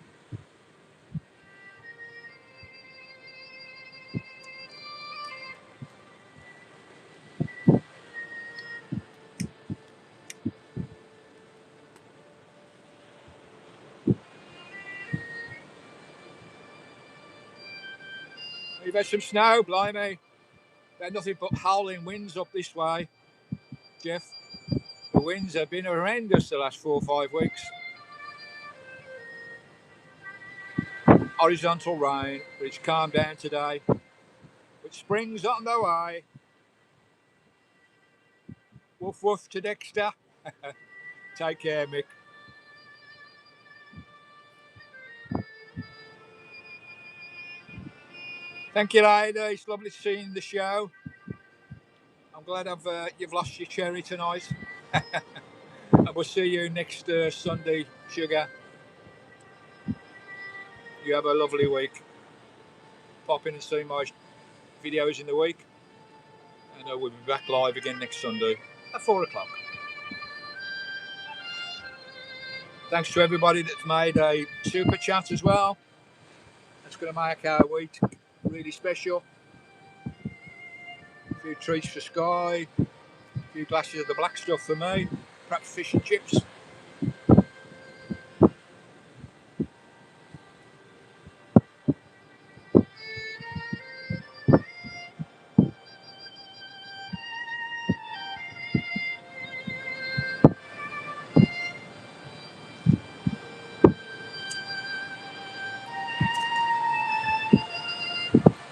We've had some snow, blimey. We've had nothing but howling winds up this way, Jeff. The winds have been horrendous the last 4 or 5 weeks. Horizontal rain, but it's calmed down today. But spring's on the way. Woof woof to Dexter. Take care, Mick. Thank you, Ada. It's lovely seeing the show. I'm glad you've lost your cherry tonight. And we'll see you next Sunday, Sugar. You have a lovely week. Pop in and see my videos in the week. And we'll be back live again next Sunday at 4 o'clock. Thanks to everybody that's made a super chat as well. That's going to make our week really special. A few treats for Sky. A few glasses of the black stuff for me. Perhaps fish and chips.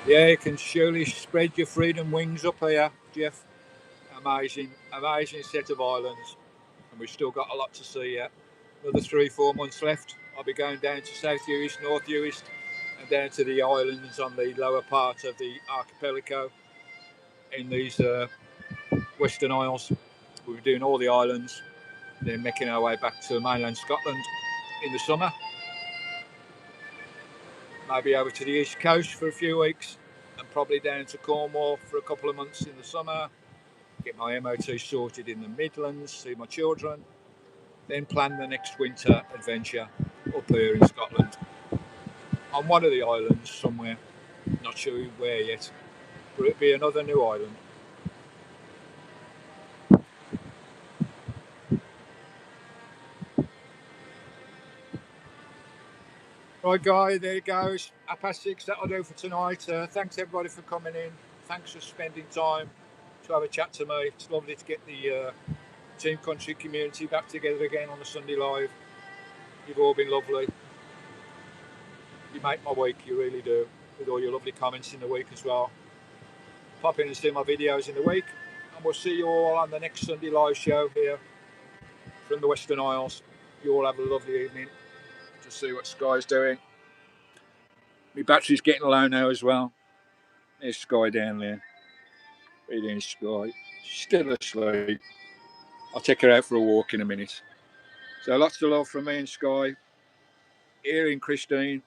Yeah, you can surely spread your freedom wings up here, Jeff. Amazing, amazing set of islands. And we've still got a lot to see yet. Another 3-4 months left. I'll be going down to South Uist, North Uist, and down to the islands on the lower part of the archipelago in these Western Isles. We'll be doing all the islands, then making our way back to mainland Scotland in the summer. Maybe over to the east coast for a few weeks and probably down to Cornwall for a couple of months in the summer. Get my MOT sorted in the Midlands, see my children, then plan the next winter adventure up here in Scotland on one of the islands somewhere. Not sure where yet, but it'll be another new island. Right, Guy, there it goes. 6:30, that'll do for tonight. Thanks everybody for coming in. Thanks for spending time to have a chat to me. It's lovely to get the Team Country community back together again on a Sunday live. You've all been lovely. You make my week, you really do, with all your lovely comments in the week as well. Pop in and see my videos in the week, and we'll see you all on the next Sunday live show here from the Western Isles. You all have a lovely evening. Just see what Sky's doing. My battery's getting low now as well. There's Sky down there. What are you doing, Sky? She's still asleep. I'll take her out for a walk in a minute. So lots of love from me and Sky here in Christine,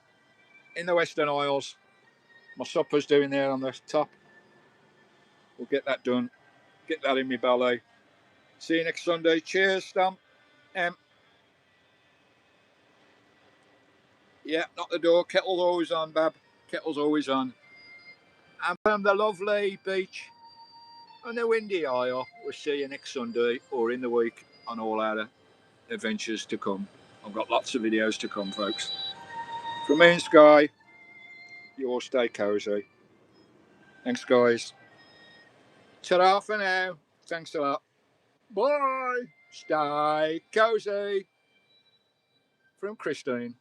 in the Western Isles. My supper's doing there on the top. We'll get that done. Get that in my belly. See you next Sunday. Cheers, Stamp. Yeah, knock the door. Kettle's always on, Bab. Kettle's always on. And from the lovely beach on the windy isle, we'll see you next Sunday or in the week on all our adventures to come. I've got lots of videos to come, folks. From me and Sky, you all stay cosy. Thanks, guys. Ta-ra for now. Thanks a lot. Bye. Stay cosy. From Christine.